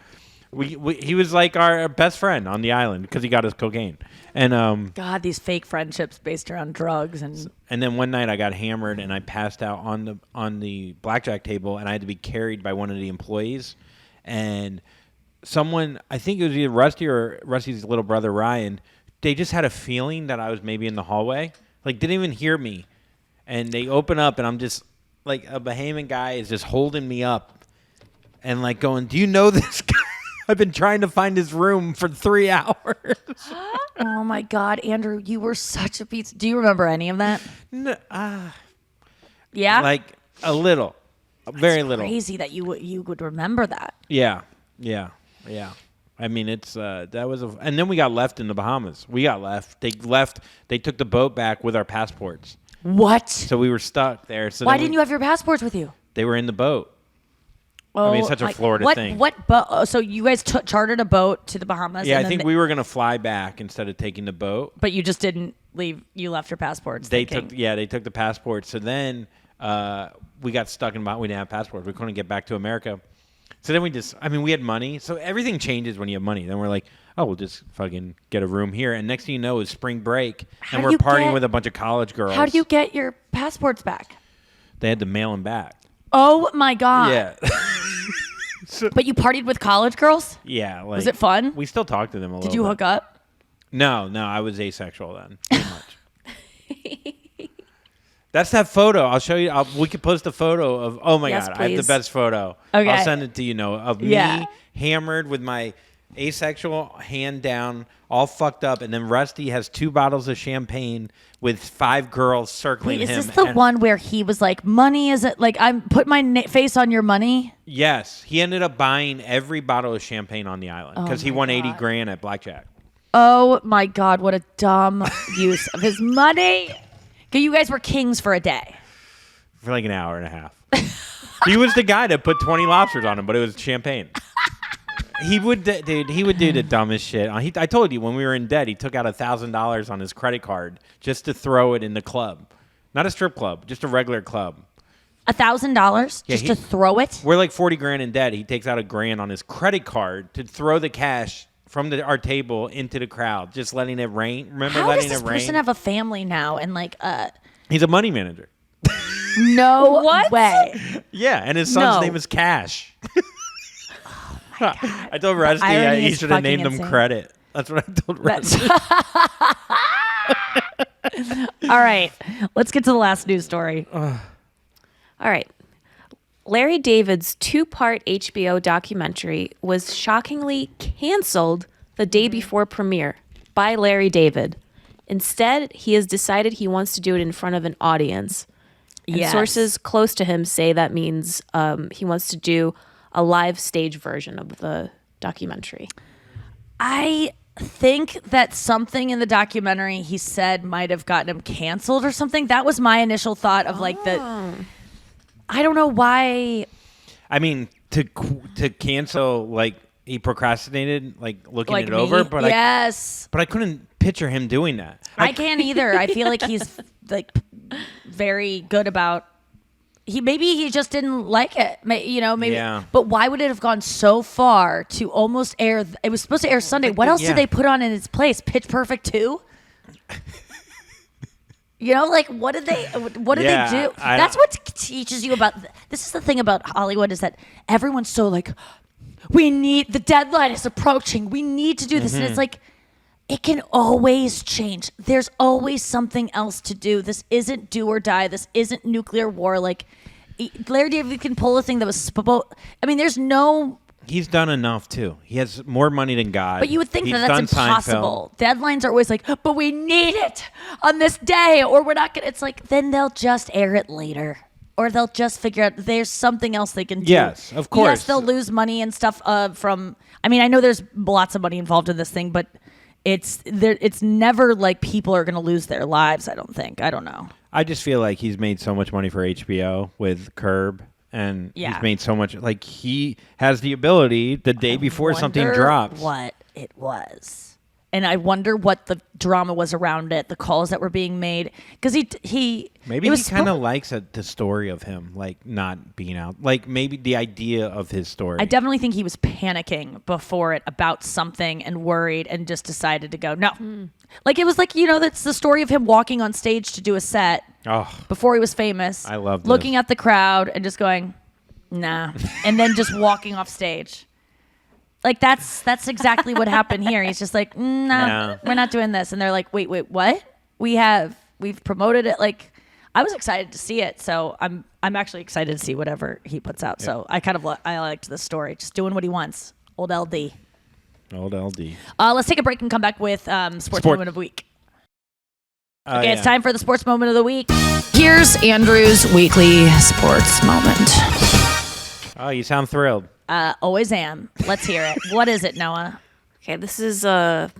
He was like our best friend on the island because he got us cocaine. And God, these fake friendships based around drugs and then one night I got hammered and I passed out on the blackjack table and I had to be carried by one of the employees. And someone, I think it was either Rusty or Rusty's little brother Ryan, they just had a feeling that I was maybe in the hallway. Like didn't even hear me. And they open up and I'm just like a Bahamian guy is just holding me up and like going, "Do you know this guy? I've been trying to find his room for 3 hours." Oh my God, Andrew, you were such a piece. Do you remember any of that? No, Yeah. like a little, very little. Crazy that you would remember that. Yeah. I mean, it's that was and then we got left in the Bahamas. We got left. They took the boat back with our passports. What? So we were stuck there. So Why didn't you have your passports with you? They were in the boat. Oh, mean, it's such a Florida thing. What boat? So you guys chartered a boat to the Bahamas? Yeah, and I think we were gonna fly back instead of taking the boat. But you just didn't leave. You left your passports. They took the passports. So then we got stuck in we didn't have passports. We couldn't get back to America. So then we had money. So everything changes when you have money. Then we're like, oh, we'll just fucking get a room here. And next thing you know, it's spring break, and we're partying with a bunch of college girls. How do you get your passports back? They had to mail them back. Oh my God. Yeah. But you partied with college girls? Yeah. Like, was it fun? We still talked to them a little bit. Did you hook up? No, I was asexual then. Pretty much. That's that photo. I'll show you. We could post a photo of. Oh my Yes, God, I have the please. best photo. Okay. I'll send it to you. Of me hammered with my asexual, hand down, all fucked up, and then Rusty has 2 bottles of champagne with 5 girls circling Wait, him. is this the and- one where he was like, money is it? Like, I'm put my face on your money? Yes, he ended up buying every bottle of champagne on the island because he won 80 grand at Blackjack. Oh my God, what a dumb use of his money. Okay, you guys were kings for a day. For like an hour and a half. He was the guy that put 20 lobsters on him, but it was champagne. He would do the dumbest shit. I told you when we were in debt, he took out $1,000 on his credit card just to throw it in the club, not a strip club, just a regular club. $1,000 Yeah, just to throw it? We're like 40 grand in debt. He takes out $1,000 on his credit card to throw the cash from our table into the crowd, just letting it rain. Remember How letting does it this rain? person have a family now and like He's a money manager. no way? Yeah, and his son's No. name is Cash. I told Rusty irony he is should have fucking named him insane. Credit. That's what I told Rusty. All right, let's get to the last news story. All right. Larry David's 2-part HBO documentary was shockingly canceled the day before premiere by Larry David. Instead, he has decided he wants to do it in front of an audience. And Yes. sources close to him say that means he wants to do a live stage version of the documentary. I think that something in the documentary he said might have gotten him canceled or something. That was my initial thought of like the. I don't know why. I mean, to cancel, like, he procrastinated, like, looking Like it me? over, but yes, I couldn't picture him doing that. I can't either. I feel like he's like very good about. Maybe he just didn't like it. Maybe. Yeah. But why would it have gone so far to almost air? It was supposed to air Sunday. What else yeah. did they put on in its place? Pitch Perfect 2? Like what did they Yeah, do? I- That's what teaches you about. This is the thing about Hollywood is that everyone's so like, the deadline is approaching. We need to do this, and it's like, it can always change. There's always something else to do. This isn't do or die. This isn't nuclear war. Like, Larry David can pull a thing that was there's no. He's done enough, too. He has more money than God. But you would think He's that that's done impossible. Deadlines are always like, but we need it on this day, or we're not gonna. It's like then they'll just air it later, or they'll just figure out there's something else they can do. Yes, of course. Yes, they'll lose money and stuff. From. I know there's lots of money involved in this thing, but it's never like people are gonna lose their lives. I don't think. I don't know. I just feel like he's made so much money for HBO with Curb. And Yeah. he's made so much. Like, he has the ability the day before something Wonder drops. what it was, and I wonder what the drama was around it, the calls that were being made, because he Maybe it he was kind of likes the story of him, like, not being out. Like, maybe the idea of his story. I definitely think he was panicking before it about something and worried and just decided to go no. Like it was like that's the story of him walking on stage to do a set before he was famous. I love this. looking at the crowd and just going nah, and then just walking off stage. Like that's exactly what happened here. He's just like nah, No. we're not doing this, and they're like wait what? We've promoted it. Like I was excited to see it, so I'm actually excited to see whatever he puts out. So I kind of I liked the story, just doing what he wants. Old LD. Old LD. Let's take a break and come back with sports moment of the week. Okay, it's yeah. time for the sports moment of the week. Here's Andrew's weekly sports moment. Oh, you sound thrilled. Always am. Let's hear it. What is it, Noah? Okay, this is a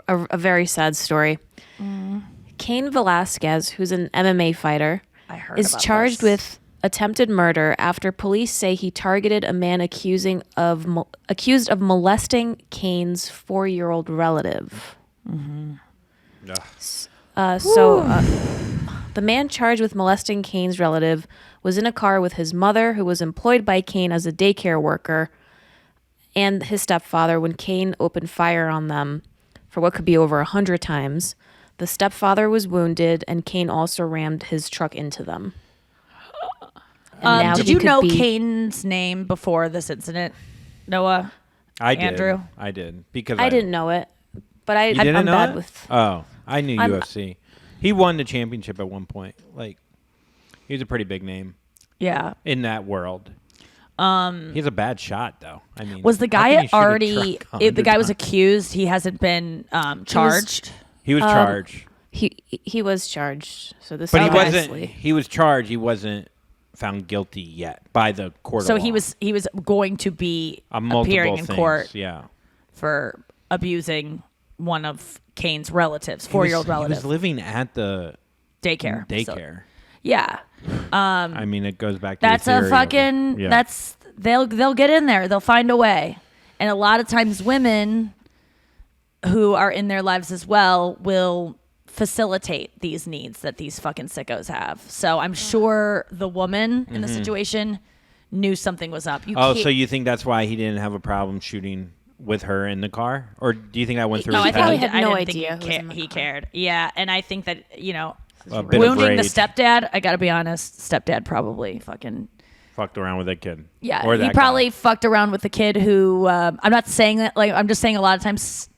very sad story. Cain Velasquez, who's an MMA fighter, I heard is about charged this. with attempted murder after police say he targeted a man accused of molesting Cain's 4-year-old relative. The man charged with molesting Cain's relative was in a car with his mother, who was employed by Cain as a daycare worker, and his stepfather when Cain opened fire on them for what could be over 100 times. The stepfather was wounded, and Cain also rammed his truck into them. And now Did he you could know be- Cain's name before this incident, Noah? I did. Andrew? I did. Because I didn't know it, but You didn't I'm know bad it? with. Oh, I knew I'm- UFC. He won the championship at one point. Like, he was a pretty big name Yeah. in that world. He's a bad shot, though. I mean, Was the I think guy he should've already? truck If the guy was 100 times. accused, he hasn't been charged. He was charged, He was charged. So this but he is wasn't. obviously- He was charged. He wasn't found guilty yet by the court. So of he law. was going to be Multiple appearing in things, court Yeah, for abusing one of Kane's relatives, 4-year-old He relative, was living at the daycare. So, daycare. yeah, I mean, it goes back to that's your a theory of- fucking. yeah. That's they'll get in there. They'll find a way, and a lot of times women who are in their lives as well will facilitate these needs that these fucking sickos have. So I'm sure the woman in the situation knew something was up. Oh, so you think that's why he didn't have a problem shooting with her in the car, or do you think that went through No, his I think probably head? had no I didn't idea think who was in the he car. cared. Yeah, and I think that A bit of wounding the rage. stepdad. I gotta be honest, stepdad probably fucking. Fucked around with that kid. Yeah, or he that probably guy. fucked around with the kid who. I'm not saying that. Like, I'm just saying a lot of times,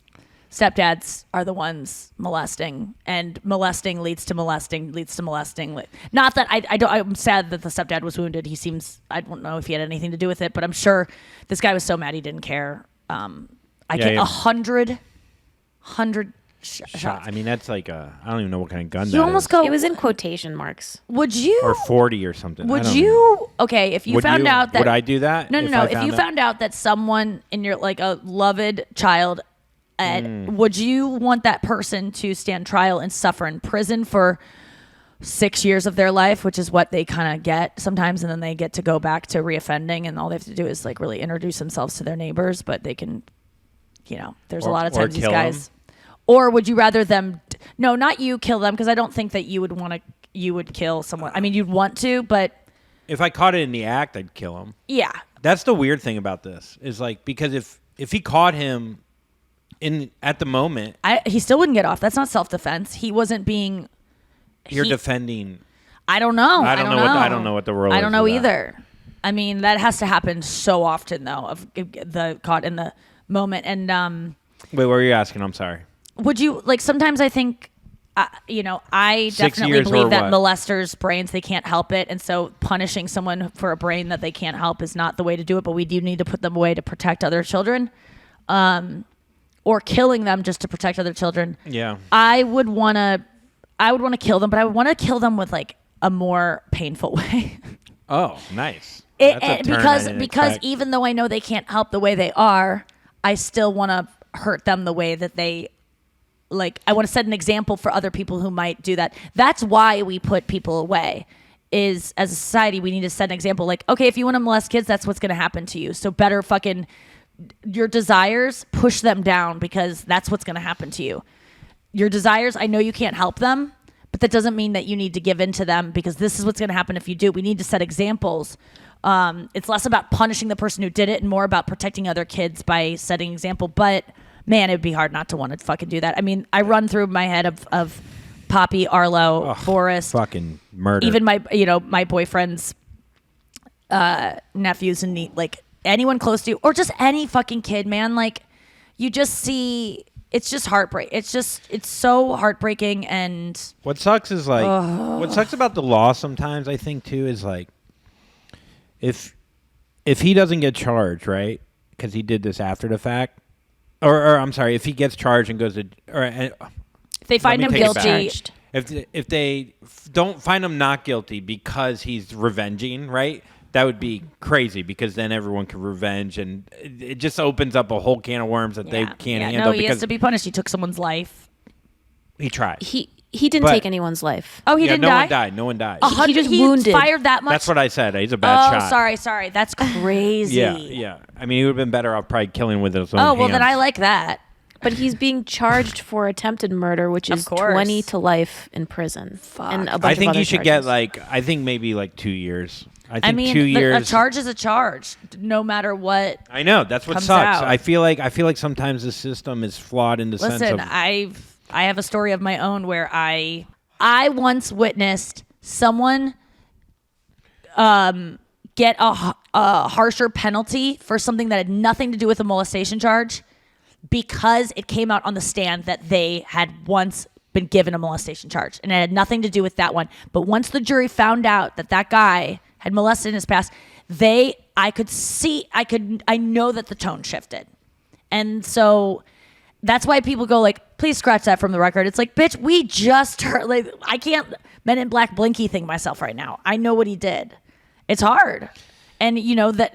stepdads are the ones molesting, and molesting leads to molesting leads to molesting. Not that I don't. I'm sad that the stepdad was wounded. He seems. I don't know if he had anything to do with it, but I'm sure this guy was so mad he didn't care. I Yeah, can't. yeah. 100 shot. shots. I mean, that's like I don't even know what kind of gun You that almost is. go. It was in quotation marks. Would you? Or 40 or something. I Would don't you? know. Okay, if you Would found you? out that. Would I do that? No, no, if no. I If you out? found out that someone in your like a loved child, would you want that person to stand trial and suffer in prison for 6 years of their life, which is what they kind of get sometimes, and then they get to go back to reoffending, and all they have to do is like really introduce themselves to their neighbors, but they can, there's a Or- lot of or times these kill guys. Or would you rather them? No, not you kill them, because I don't think that you would want to. You would kill someone. I mean, you'd want to, but If I caught it in the act, I'd kill him. yeah. That's the weird thing about this is like because if he caught him at the moment, He still wouldn't get off. That's not self-defense. He wasn't being. you're he- defending. I don't know. I don't know what I don't know what the rule I is don't know with that. either. I mean, that has to happen so often though. Of the caught in the moment, and Wait, what were you asking? I'm sorry. would you like? Sometimes I think. I 6 definitely years believe or that what? molesters' brains, they can't help it. And so punishing someone for a brain that they can't help is not the way to do it. But we do need to put them away to protect other children. Or killing them just to protect other children. Yeah. I would want to kill them, but I would want to kill them with like a more painful way. Oh, nice. That's a turn I didn't because expect. even though I know they can't help the way they are, I still want to hurt them the way that they like. I want to set an example for other people who might do that. That's why we put people away. Is as a society we need to set an example. Like, okay, if you want to molest kids, that's what's going to happen to you. So better fucking your desires, push them down, because that's what's going to happen to you. Your desires, I know you can't help them, but that doesn't mean that you need to give in to them, because this is what's going to happen if you do. We need to set examples. It's less about punishing the person who did it and more about protecting other kids by setting example. But man, it'd be hard not to want to fucking do that. I mean, I run through my head of Poppy, Arlo, Forrest, Fucking murder. even my boyfriend's nephews and like anyone close to you, or just any fucking kid, man. Like, you just see, it's just heartbreak. It's so heartbreaking. And What sucks is like what sucks about the law sometimes, I think too, is like if he doesn't get charged, right? Because he did this after the fact, or I'm sorry, if he gets charged and goes to, if they find me him take it back. guilty, if they don't find him not guilty because he's revenging, right? That would be crazy, because then everyone can revenge, and it just opens up a whole can of worms that they can't handle. No, he because has to be punished. He took someone's life. he tried. He didn't But- take anyone's life. Oh, he yeah, didn't no die. one died. No one died. He just He wounded. fired that much. That's what I said. He's a bad Oh, shot. sorry. That's crazy. Yeah. I mean, he would have been better off probably killing with his own Oh, well, then I hands. like that. But he's being charged for attempted murder, which Of is course. 20 to life in prison. And a bunch I of think other you should get charges. I think maybe like 2 years. I think I mean, 2 years. a charge is a charge, no matter what. I know that's what comes sucks. out. I feel like sometimes the system is flawed in the sense Listen, of I have a story of my own where I once witnessed someone get a harsher penalty for something that had nothing to do with a molestation charge, because it came out on the stand that they had once been given a molestation charge, and it had nothing to do with that one. But once the jury found out that that guy had molested in his past, they I know that the tone shifted. And so that's why people go like, please scratch that from the record. It's like, bitch, we just heard, like, I can't Men in Black Blinky thing myself right now. I know what he did. It's hard. And you know that,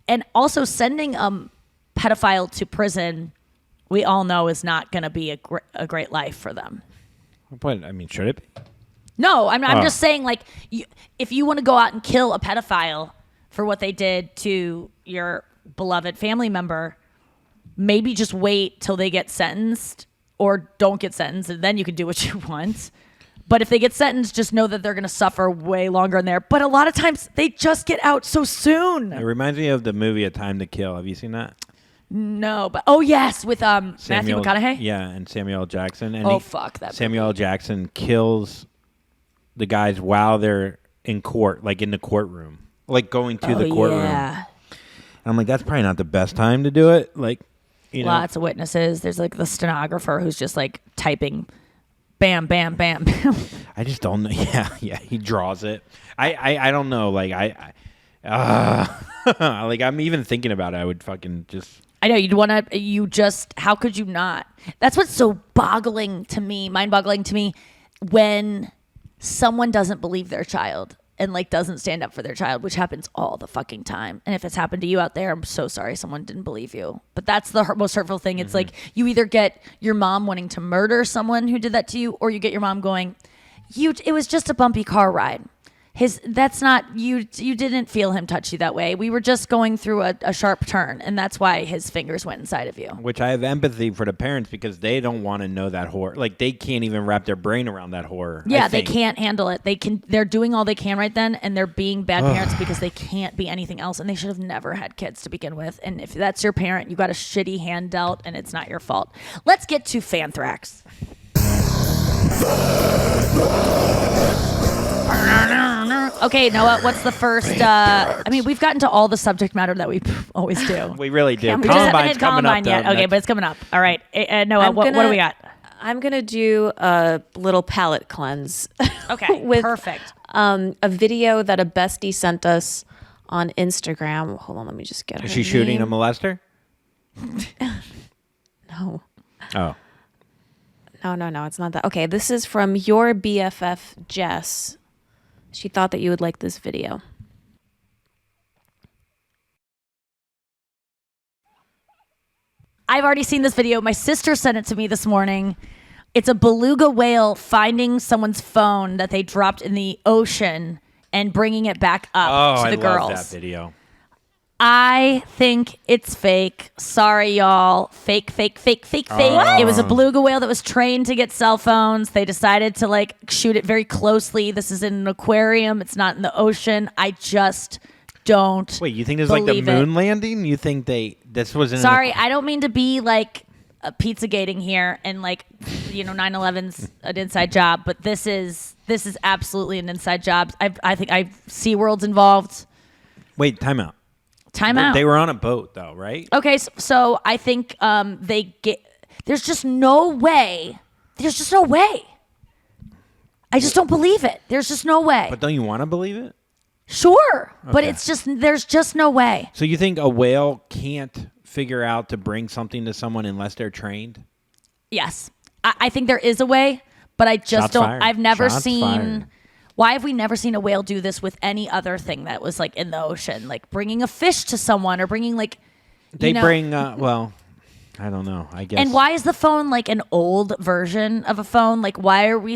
and also sending a pedophile to prison, we all know is not going to be a great life for them. What? I mean, should it be? No, I'm just saying, like, if you want to go out and kill a pedophile for what they did to your beloved family member, maybe just wait till they get sentenced or don't get sentenced, and then you can do what you want. But if they get sentenced, just know that they're going to suffer way longer in there. But a lot of times, they just get out so soon. It reminds me of the movie A Time to Kill. Have you seen that? No, but yes, with Matthew McConaughey. Yeah, and Samuel L. Jackson. And Fuck that. Samuel L. Jackson kills the guys while they're in court, like in the courtroom, like going to the courtroom. Yeah. And I'm like, that's probably not the best time to do it. Like, you know, Lots of witnesses. There's like the stenographer who's just like typing, bam, bam, bam, bam. I just don't know. Yeah, he draws it. I don't know. Like like I'm even thinking about it. I would fucking just. I know how could you not? That's what's so mind-boggling to me, when someone doesn't believe their child and like doesn't stand up for their child, which happens all the fucking time. And if it's happened to you out there, I'm so sorry someone didn't believe you. But that's the most hurtful thing. It's like you either get your mom wanting to murder someone who did that to you, or you get your mom going, it was just a bumpy car ride. That's not you didn't feel him touch you that way. We were just going through a sharp turn, and that's why his fingers went inside of you. Which I have empathy for the parents, because they don't want to know that horror. Like, they can't even wrap their brain around that horror. Yeah, they can't handle it. They're doing all they can right then, and they're being bad parents because they can't be anything else, and they should have never had kids to begin with. And if that's your parent, you got a shitty hand dealt, and it's not your fault. Let's get to Fanthrax. Okay, Noah, what's the first? I mean, we've gotten to all the subject matter that we always do. We really do. We just haven't hit coming Columbine up, yet. though, Okay, next. but it's coming up. All right, Noah, what do we got? I'm gonna do a little palate cleanse. Okay, with perfect. A video that a bestie sent us on Instagram. Hold on, let me just get her Is she shooting a name. molester? No. Oh. No, it's not that. Okay, this is from your BFF, Jess. She thought that you would like this video. I've already seen this video. My sister sent it to me this morning. It's a beluga whale finding someone's phone that they dropped in the ocean and bringing it back up to the girls. I love that video. I think it's fake. Sorry, y'all. Fake. It was a beluga whale that was trained to get cell phones. They decided to like shoot it very closely. This is in an aquarium. It's not in the ocean. I just don't. Wait, you think this is like the moon landing? You think this was in Sorry, I don't mean to be like Pizzagating here and like, 9/11's an inside job, but this is absolutely an inside job. I think SeaWorld's involved. Wait, time out. Time out. They were on a boat, though, right? Okay, so I think there's just no way. There's just no way. I just don't believe it. There's just no way. But don't you want to believe it? Sure, but Okay. there's just no way. So you think a whale can't figure out to bring something to someone unless they're trained? Yes, I think there is a way, but I just Shots don't. fired. I've never Shots seen. fired. Why have we never seen a whale do this with any other thing that was like in the ocean, like bringing a fish to someone or bringing like? Bring. Well, I don't know. I guess. And why is the phone like an old version of a phone? Like, why are we?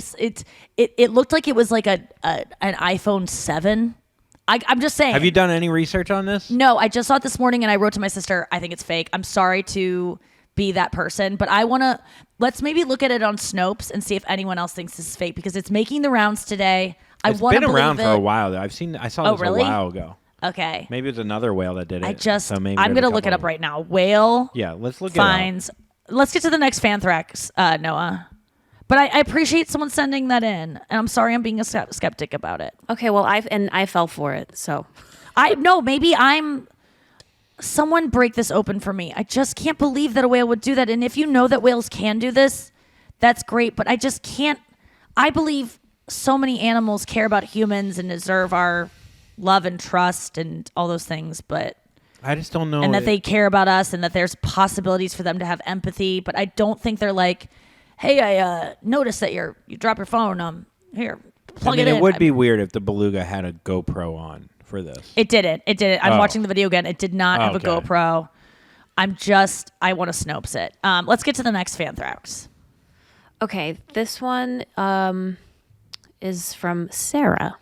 It looked like it was like an iPhone 7. I'm just saying. Have you done any research on this? No, I just saw it this morning and I wrote to my sister, I think it's fake. I'm sorry to be that person, but let's maybe look at it on Snopes and see if anyone else thinks this is fake, because it's making the rounds today. It's been around for a while, though. I saw this really? a while ago. Okay. Maybe it's another whale that did it. I'm going to look it up right now. Whale. Yeah, let's look finds. Let's get to the next Fanthrax, Noah. But I appreciate someone sending that in, and I'm sorry I'm being a skeptic about it. Okay, well, I fell for it, so. Maybe someone break this open for me. I just can't believe that a whale would do that. And if you know that whales can do this, that's great. But I just can't. I believe so many animals care about humans and deserve our love and trust and all those things, but I just don't know. and that they care about us and that there's possibilities for them to have empathy, but I don't think they're like, hey, I noticed that you drop your phone. Here, plug it in. It would be weird if the Beluga had a GoPro on for this. It didn't. I'm watching the video again. It did not have a Okay. GoPro. I want to Snopes it. Let's get to the next Fanthrax. Okay, this one is from Sarah.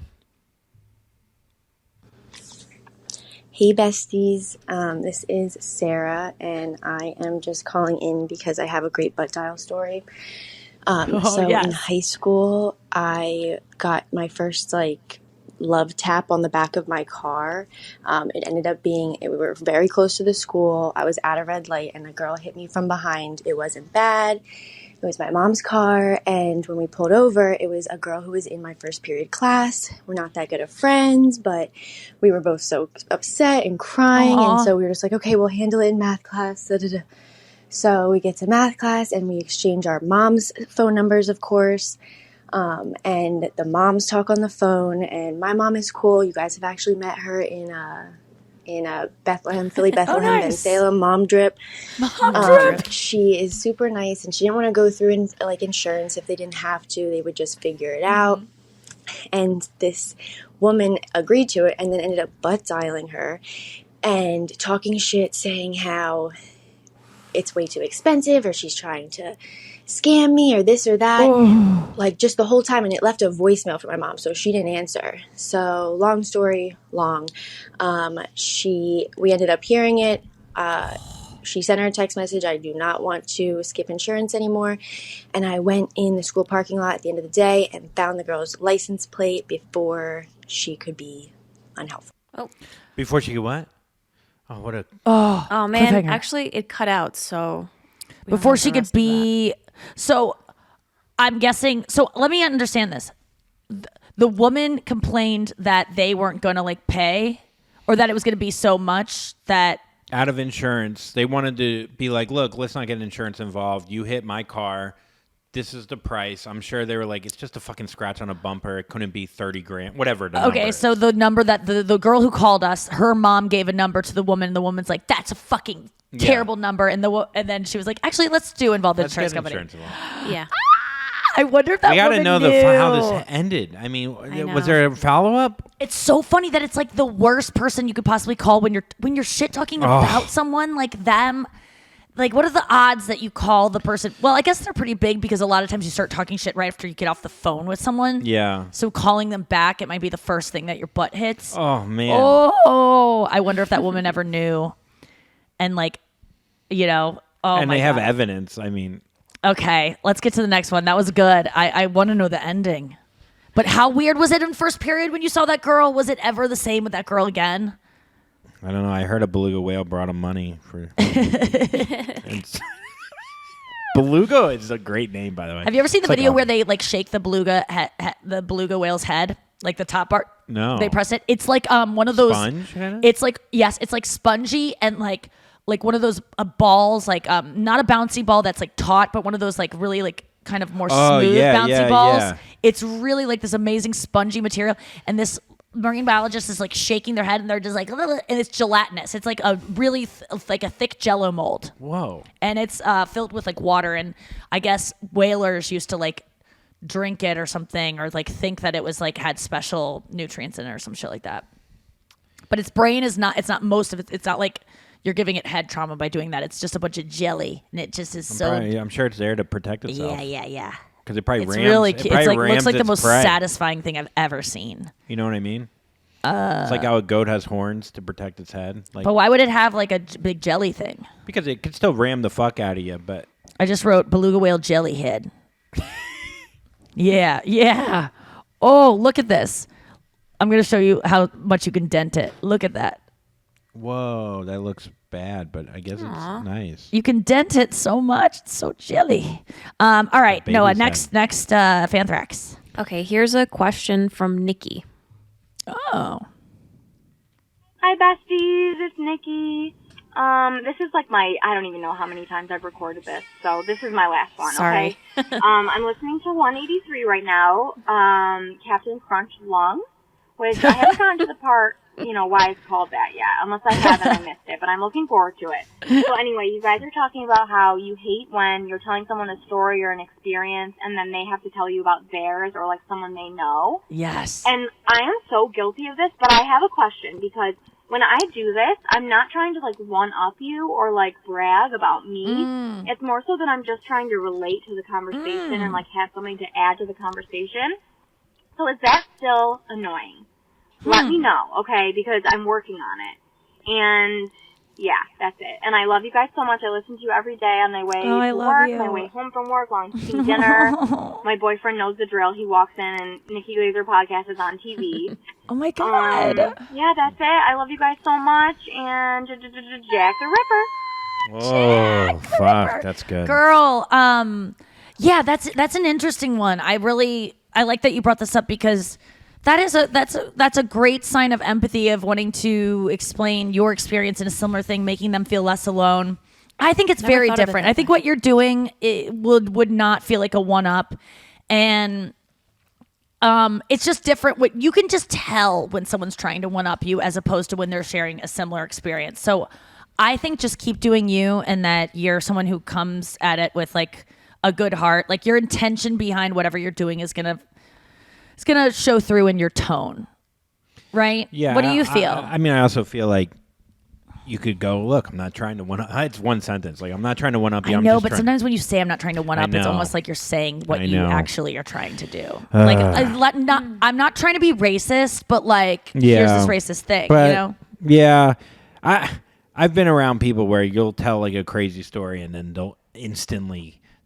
Hey besties, this is Sarah, and I am just calling in because I have a great butt dial story. In high school, I got my first love tap on the back of my car. It ended up being, we were very close to the school. I was at a red light, and a girl hit me from behind. It wasn't bad. It was my mom's car, and when we pulled over, it was a girl who was in my first period class. We're not that good of friends, but we were both so upset and crying, and so we were just like, okay, we'll handle it in math class. Da, da, da. So we get to math class, and we exchange our mom's phone numbers, of course, and the moms talk on the phone, and my mom is cool. You guys have actually met her in Bethlehem, Philly, Bethlehem, and Salem, Mom Drip. She is super nice, and she didn't want to go through insurance if they didn't have to. They would just figure it out. And this woman agreed to it, and then ended up butt dialing her and talking shit, saying how it's way too expensive, or she's trying to scam me, or this or that, just the whole time. And it left a voicemail for my mom, so she didn't answer. So long story long, we ended up hearing it. She sent her a text message, I do not want to skip insurance anymore. And I went in the school parking lot at the end of the day and found the girl's license plate before she could be unhelpful. Before she could what? Oh, what a... Oh man, cliffhanger. actually it cut out, so Before she could be... So I'm guessing... So let me understand this. The woman complained that they weren't going to pay, or that it was going to be so much that... Out of insurance, they wanted to be like, look, let's not get insurance involved. You hit my car. This is the price. I'm sure they were like, it's just a fucking scratch on a bumper. It couldn't be 30 grand, whatever. Okay, so the number that the girl who called us, her mom gave a number to the woman, and the woman's like, that's a fucking terrible number. And then she was like, actually, let's involve the insurance company. Yeah. I wonder if that we got to woman know knew. how this ended. I mean, was there a follow-up? It's so funny that it's the worst person you could possibly call when you're shit talking about someone like them. What are the odds that you call the person? Well, I guess they're pretty big because a lot of times you start talking shit right after you get off the phone with someone. Yeah. So calling them back, it might be the first thing that your butt hits. Oh, man. Oh, I wonder if that woman ever knew. And and my they have God. evidence. I mean... Okay, let's get to the next one. That was good. I want to know the ending. But how weird was it in first period when you saw that girl? Was it ever the same with that girl again? I don't know. I heard a beluga whale brought him money for... Beluga is a great name, by the way. Have you ever seen the It's video where they shake the beluga the beluga whale's head, the top part? No. They press it. It's one of those. Sponge, kinda? It's yes, it's spongy and like one of those balls, not a bouncy ball that's taut, but one of those really kind of more smooth bouncy balls. Yeah. It's really this amazing spongy material, and this marine biologist is shaking their head, and they're just and it's gelatinous. It's a really a thick Jello mold. Whoa. And it's filled with water, and I guess whalers used to drink it or something, or think that it was had special nutrients in it or some shit like that. But its brain is not. It's not most of it. It's not you're giving it head trauma by doing that. It's just a bunch of jelly, and it just is I'm sure it's there to protect itself. Yeah. Because it probably It's rams. really it cute. probably It's looks rams like the its most prey. satisfying thing I've ever seen. You know what I mean? It's like how a goat has horns to protect its head. But why would it have a big jelly thing? Because it could still ram the fuck out of you, but... I just wrote beluga whale jelly head. Yeah. Oh, look at this. I'm going to show you how much you can dent it. Look at that. Whoa, that looks bad, but I guess it's nice. You can dent it so much. It's so jelly. All right, Noah, next Fanthrax. Okay, here's a question from Nikki. Oh. Hi, besties. It's Nikki. This is I don't even know how many times I've recorded this, so this is my last one, Sorry. okay? I'm listening to 183 right now, Captain Crunch Lung. which I haven't gotten to the part, why it's called that yet. Unless I have and I missed it, but I'm looking forward to it. So anyway, you guys are talking about how you hate when you're telling someone a story or an experience and then they have to tell you about theirs or like someone they know. Yes. And I am so guilty of this, but I have a question because when I do this, I'm not trying to like one-up you or like brag about me. It's more so that I'm just trying to relate to the conversation and like have something to add to the conversation. So is that still annoying? Let me know, okay? Because I'm working on it. And yeah, that's it. And I love you guys so much. I listen to you every day on my way to work, my way home from work, while I'm eating dinner. My boyfriend knows the drill. He walks in and Nikki Glaser podcast is on TV. Oh my God. Yeah, that's it. I love you guys so much. And Jack the Ripper. Oh, fuck. That's good. Girl, yeah, that's an interesting one. I like that you brought this up because that's a great sign of empathy, of wanting to explain your experience in a similar thing, making them feel less alone. I think it's very different. I think what you're doing would not feel like a one-up, and it's just different. What you can just tell when someone's trying to one-up you as opposed to when they're sharing a similar experience. So I think just keep doing you, and that you're someone who comes at it with like a good heart. Like your intention behind whatever you're doing is gonna show through in your tone, right? Yeah. What do you feel? I mean, I also feel like you could go, look, I'm not trying to one-up. It's one sentence. Like, I'm not trying to one-up you. I know, but sometimes when you say I'm not trying to one-up, it's almost like you're saying what you actually are trying to do. Like, I'm not trying to be racist, but like, here's this racist thing, Yeah. I've been around people where you'll tell like a crazy story and then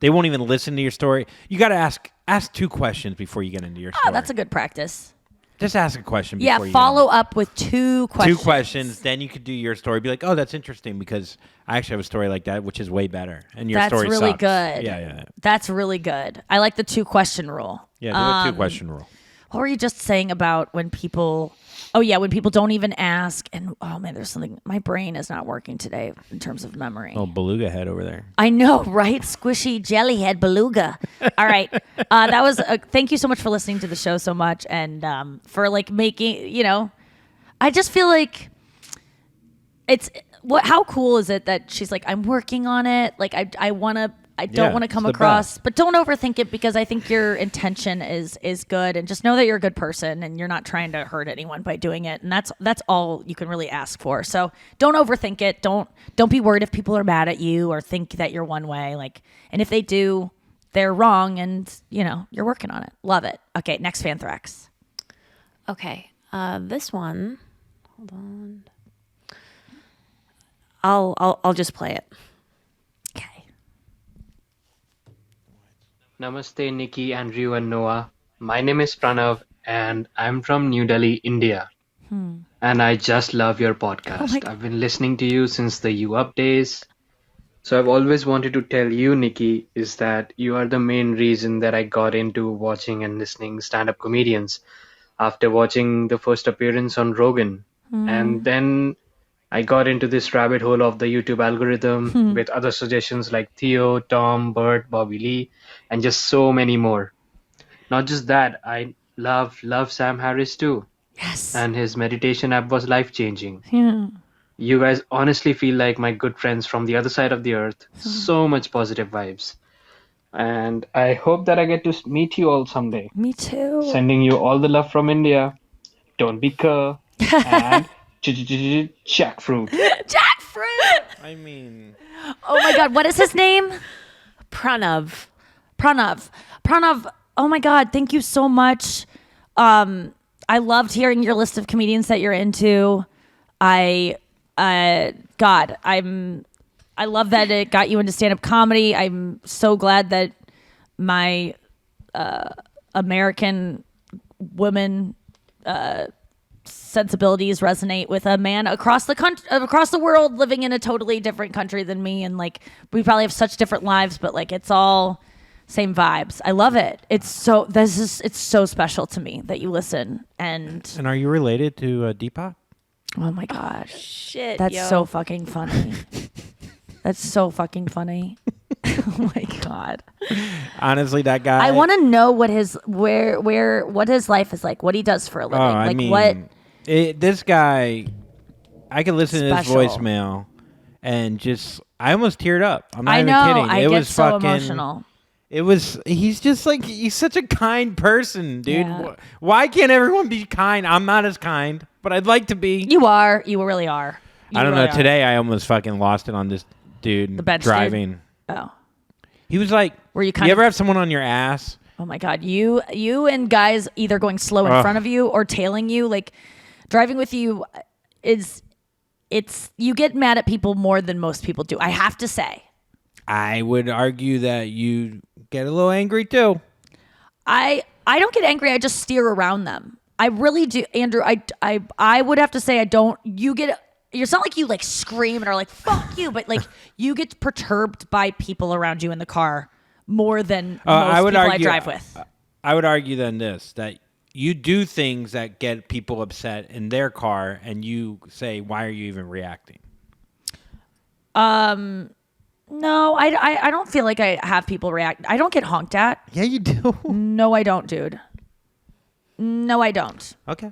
they won't even listen to your story. You got to ask 2 questions before you get into your story. Oh, that's a good practice. Just ask a question before you follow up with 2 questions. 2 questions, then you could do your story. Be like, oh, that's interesting because I actually have a story like that, which is way better. And your story really sucks. Good. Yeah. That's really good. I like the 2-question rule. Yeah, do a 2-question rule. What were you just saying about when people... Oh, yeah, when people don't even ask. And, oh, man, there's something... My brain is not working today in terms of memory. Oh, Beluga head over there. I know, right? Squishy jelly head Beluga. All right. That was... thank you so much for listening to the show so much and for, like, making... I just feel like it's... How cool is it that she's like, I'm working on it. Like, I want to... I don't want to come across, but don't overthink it because I think your intention is good, and just know that you're a good person and you're not trying to hurt anyone by doing it, and that's all you can really ask for. So don't overthink it. Don't be worried if people are mad at you or think that you're one way. Like, and if they do, they're wrong, and you're working on it. Love it. Okay, next Fanthrax. Okay, this one. Hold on. I'll just play it. Namaste, Nikki, Andrew, and Noah. My name is Pranav, and I'm from New Delhi, India. And I just love your podcast. I've been listening to you since the U Up days. So I've always wanted to tell you, Nikki, is that you are the main reason that I got into watching and listening stand-up comedians after watching the first appearance on Rogan. And then I got into this rabbit hole of the YouTube algorithm with other suggestions like Theo, Tom, Bert, Bobby Lee, and just so many more. Not just that, I love Sam Harris too. Yes. And his meditation app was life-changing. Yeah. You guys honestly feel like my good friends from the other side of the earth. So much positive vibes. And I hope that I get to meet you all someday. Me too. Sending you all the love from India. Don't be cur. And... jackfruit. Jackfruit. I mean, oh my God, what is his name? Pranav. Oh my God, thank you so much. I loved hearing your list of comedians that you're into. I love that it got you into stand-up comedy. I'm so glad that my American women sensibilities resonate with a man across the world living in a totally different country than me, and like we probably have such different lives, but like it's all same vibes. I love it. It's so special to me that you listen. And are you related to Deepak? Oh my gosh, shit, that's so fucking funny. That's so fucking funny. Oh my God. Honestly, that guy. I want to know what his what his life is like, what he does for a living. I like mean, what this guy, I could listen to his Special. voicemail and just, I almost teared up. I'm not I even know. kidding. I It get was so fucking emotional. He's just like, he's such a kind person, dude. Yeah. Why can't everyone be kind? I'm not as kind, but I'd like to be. You are. You really are. You I don't really know. are. Today, I almost fucking lost it on this dude The bench driving. dude? Oh. He was like, Were you you kind ever of have someone on your ass? Oh my God. You and guys either going slow in front of you or tailing you, like driving with you it's you get mad at people more than most people do. I have to say. I would argue that you get a little angry too. I don't get angry. I just steer around them. I really do, Andrew. I would have to say I don't. It's not like you like scream and are like fuck you, but like you get perturbed by people around you in the car more than most people I drive with. I would argue then that you do things that get people upset in their car, and you say, "Why are you even reacting?" No, I don't feel like I have people react. I don't get honked at. Yeah, you do. No, I don't, dude. No, I don't. Okay.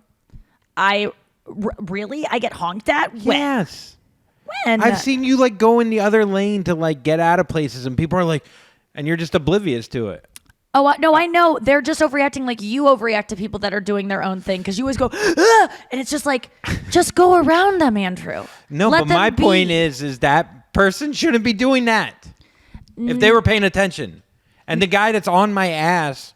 Really? I get honked at? When? Yes. When? I've seen you like go in the other lane to like get out of places, and people are like, and you're just oblivious to it. Oh, no, I know. They're just overreacting like you overreact to people that are doing their own thing because you always go, ah! And it's just like, just go around them, Andrew. No, Let but them my be. point is that person shouldn't be doing that if they were paying attention. And the guy that's on my ass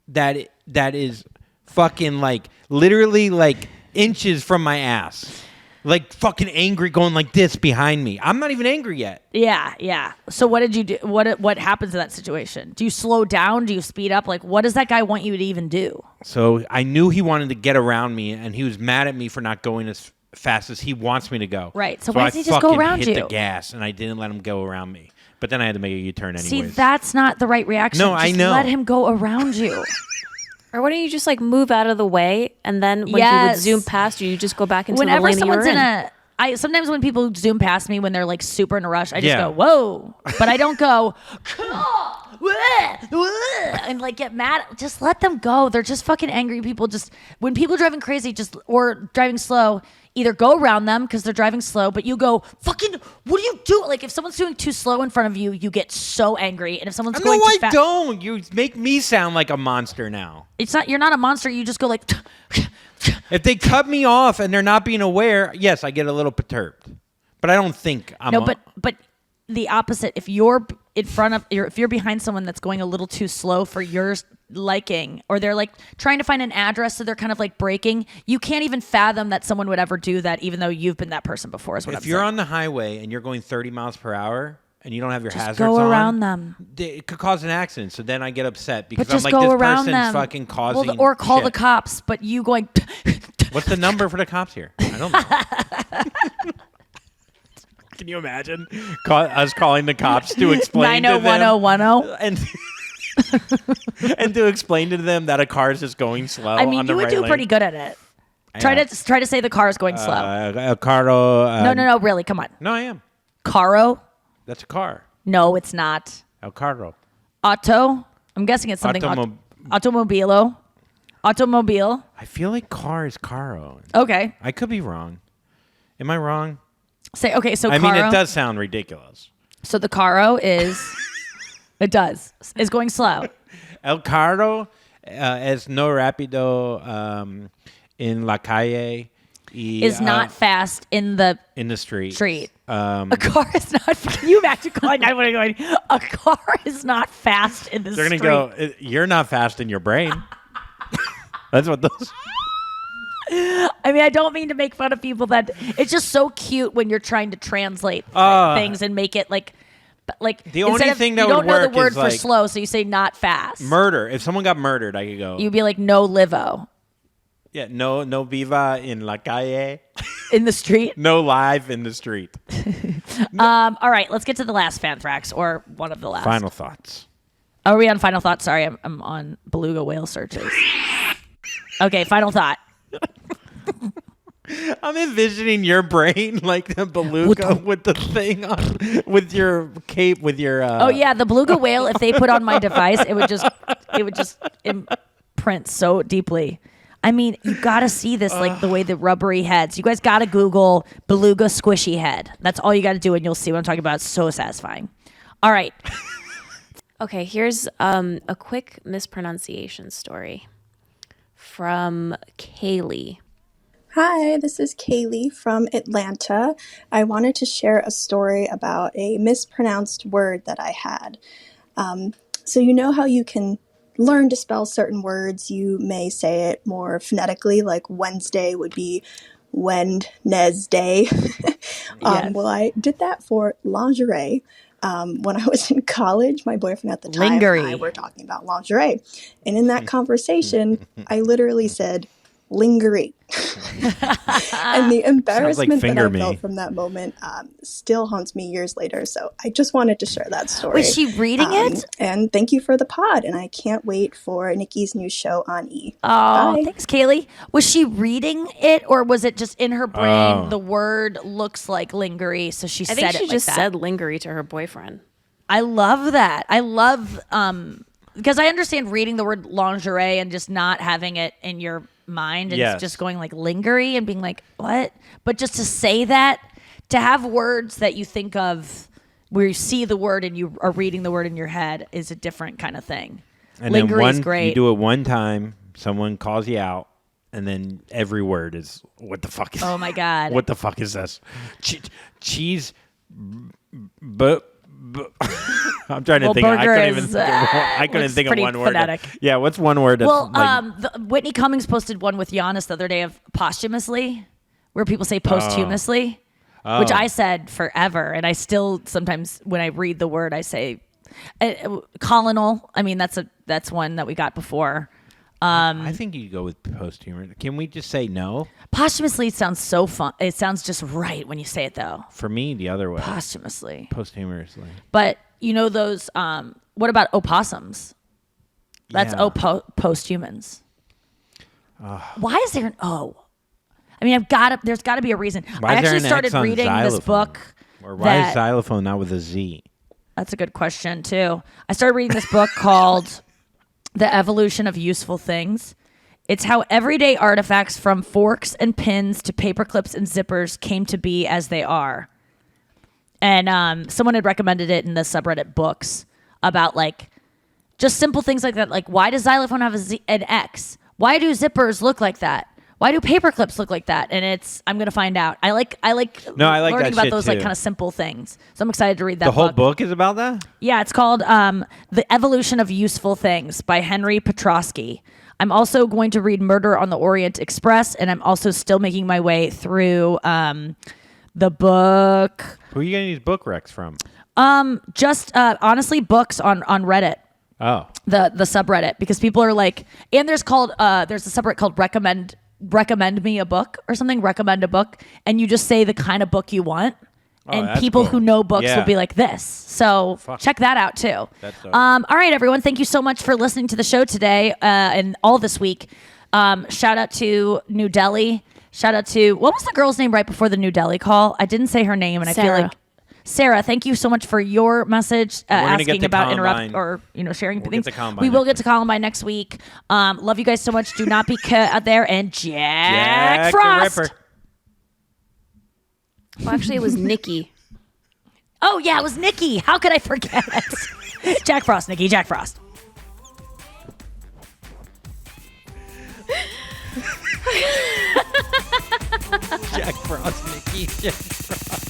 that is fucking like literally like inches from my ass. Like fucking angry going like this behind me. I'm not even angry yet. Yeah. So what did you do? What happens in that situation? Do you slow down? Do you speed up? Like, what does that guy want you to even do? So I knew he wanted to get around me, and he was mad at me for not going as fast as he wants me to go. Right. So why doesn't he just go fucking around hit you? the gas, and I didn't let him go around me. But then I had to make a U-turn anyways. See, that's not the right reaction. No, just I know. Let him go around you. Or why don't you just like move out of the way, and then when he would zoom past you, you just go back into Whenever the lane that someone's you're in sometimes when people zoom past me when they're like super in a rush, I just Yeah. go, whoa. But I don't go, and like get mad. Just let them go. They're just fucking angry people. Just when people are driving crazy, or driving slow, either go around them because they're driving slow, but you go, fucking, what do you do? Like if someone's doing too slow in front of you, you get so angry. And if someone's going too fast. No, I don't. You make me sound like a monster now. You're not a monster. You just go like, If they cut me off and they're not being aware, yes, I get a little perturbed. But I don't think I'm no, but the opposite. If you're in front of, if you're behind someone that's going a little too slow for your liking, or they're like trying to find an address, so they're kind of like braking, you can't even fathom that someone would ever do that, even though you've been that person before. Is what I'm if you're saying. on the highway and you're going 30 miles per hour and you don't have your Just hazards go on, around them. It could cause an accident. So then I get upset because But just I'm like, go this around person's them. fucking causing Well, or call the shit. cops. But you going. What's the number for the cops here? I don't know. Can you imagine us calling the cops to explain to them 901010. and to explain to them that a car is just going slow? I mean, on the you would right do lane? pretty good at it. Yeah. Try to say the car is going slow. A carro. No, really, come on. No, I am. Caro? That's a car. No, it's not. El carro. Auto? I'm guessing it's something. Automobilo. Automobile. I feel like car is caro. Okay. I could be wrong. Am I wrong? So I mean, Caro, it does sound ridiculous. So the Caro is, it does, is going slow. El carro es no rápido en la calle. Is not fast in the street. A car is not. Can you imagine calling 911 going? A car is not fast in the They're street. gonna go. You're not fast in your brain. That's what those. I mean, I don't mean to make fun of people that it's just so cute when you're trying to translate things and make it like The only thing that you would don't know work the word is for like slow, so you say not fast. murder. If someone got murdered, I could go. You'd be like no livo Yeah, no viva in la calle. in the street. No live in the street. All right, let's get to the last Fanthrax, or one of the last. Final thoughts. Are we on final thoughts? Sorry, I'm on beluga whale searches. Okay, final thought. I'm envisioning your brain like the beluga with the thing on, with your cape, with your. Oh yeah, the beluga whale. If they put on my device, it would just imprint so deeply. I mean, you gotta see this, like the way the rubbery heads. You guys gotta Google beluga squishy head. That's all you gotta do, and you'll see what I'm talking about. It's so satisfying. All right. Okay, here's a quick mispronunciation story from Kaylee. Hi, this is Kaylee from Atlanta. I wanted to share a story about a mispronounced word that I had. So you know how you can learn to spell certain words. You may say it more phonetically, like Wednesday would be Wednesday. Yes. Well, I did that for lingerie. When I was in college, my boyfriend at the time and I were talking about lingerie. And in that conversation, I literally said, lingerie. And the embarrassment that I felt from that moment still haunts me years later. So I just wanted to share that story. Was she reading it? And thank you for the pod. And I can't wait for Nikki's new show on E. Oh, Bye. thanks, Kaylee. Was she reading it, or was it just in her brain? The word looks like lingerie, so she said it like that. I think she just said lingerie to her boyfriend. I love that. I love because I understand reading the word lingerie and just not having it in your mind and it's just going like lingerie and being like, what? But just to say that, to have words that you think of where you see the word and you are reading the word in your head is a different kind of thing. And lingerie then is great. You do it one time, someone calls you out, and then every word is, what the fuck is Oh my God. What the fuck is this? Cheese, but I'm trying to think. I couldn't think of one word. Phonetic. Yeah, what's one word? That's Whitney Cummings posted one with Giannis the other day of posthumously, where people say posthumously, which I said forever, and I still sometimes when I read the word I say colonel. I mean that's one that we got before. I think you go with posthumous. Can we just say no? Posthumously sounds so fun. It sounds just right when you say it, though. For me, the other way. Posthumously. Posthumously. But you know those. What about opossums? That's posthumans. Why is there an O? I mean, there's got to be a reason. Why I is there actually an started X on reading xylophone? this book. Or why is xylophone not with a Z? That's a good question too. I started reading this book called The Evolution of Useful Things. It's how everyday artifacts from forks and pins to paper clips and zippers came to be as they are. And someone had recommended it in the subreddit books about like just simple things like that. Like, why does xylophone have an X? Why do zippers look like that? Why do paper clips look like that? And I'm going to find out. I like learning that about shit those too. like kind of simple things. So I'm excited to read that The whole book. book is about that? Yeah, it's called The Evolution of Useful Things by Henry Petrosky. I'm also going to read Murder on the Orient Express, and I'm also still making my way through the book. Who are you getting these book recs from? Just honestly, books on Reddit. Oh. The subreddit, because people are like, and there's a subreddit called recommend me a book or something, recommend a book, and you just say the kind of book you want. And people who know books will be like this. So check that out too. That's dope. All right, everyone. Thank you so much for listening to the show today and all this week. Shout out to New Delhi. Shout out to, what was the girl's name right before the New Delhi call? I didn't say her name, and Sarah. I feel like Sarah, thank you so much for your message asking about Columbine. sharing We'll things. get to Columbine We will next get to Columbine next week. Love you guys so much. Do not be out there. And Jack Frost. the Ripper. Well, actually, it was Nikki. Oh, yeah, it was Nikki. How could I forget? Jack Frost, Nikki. Jack Frost. Jack Frost, Nikki. Jack Frost.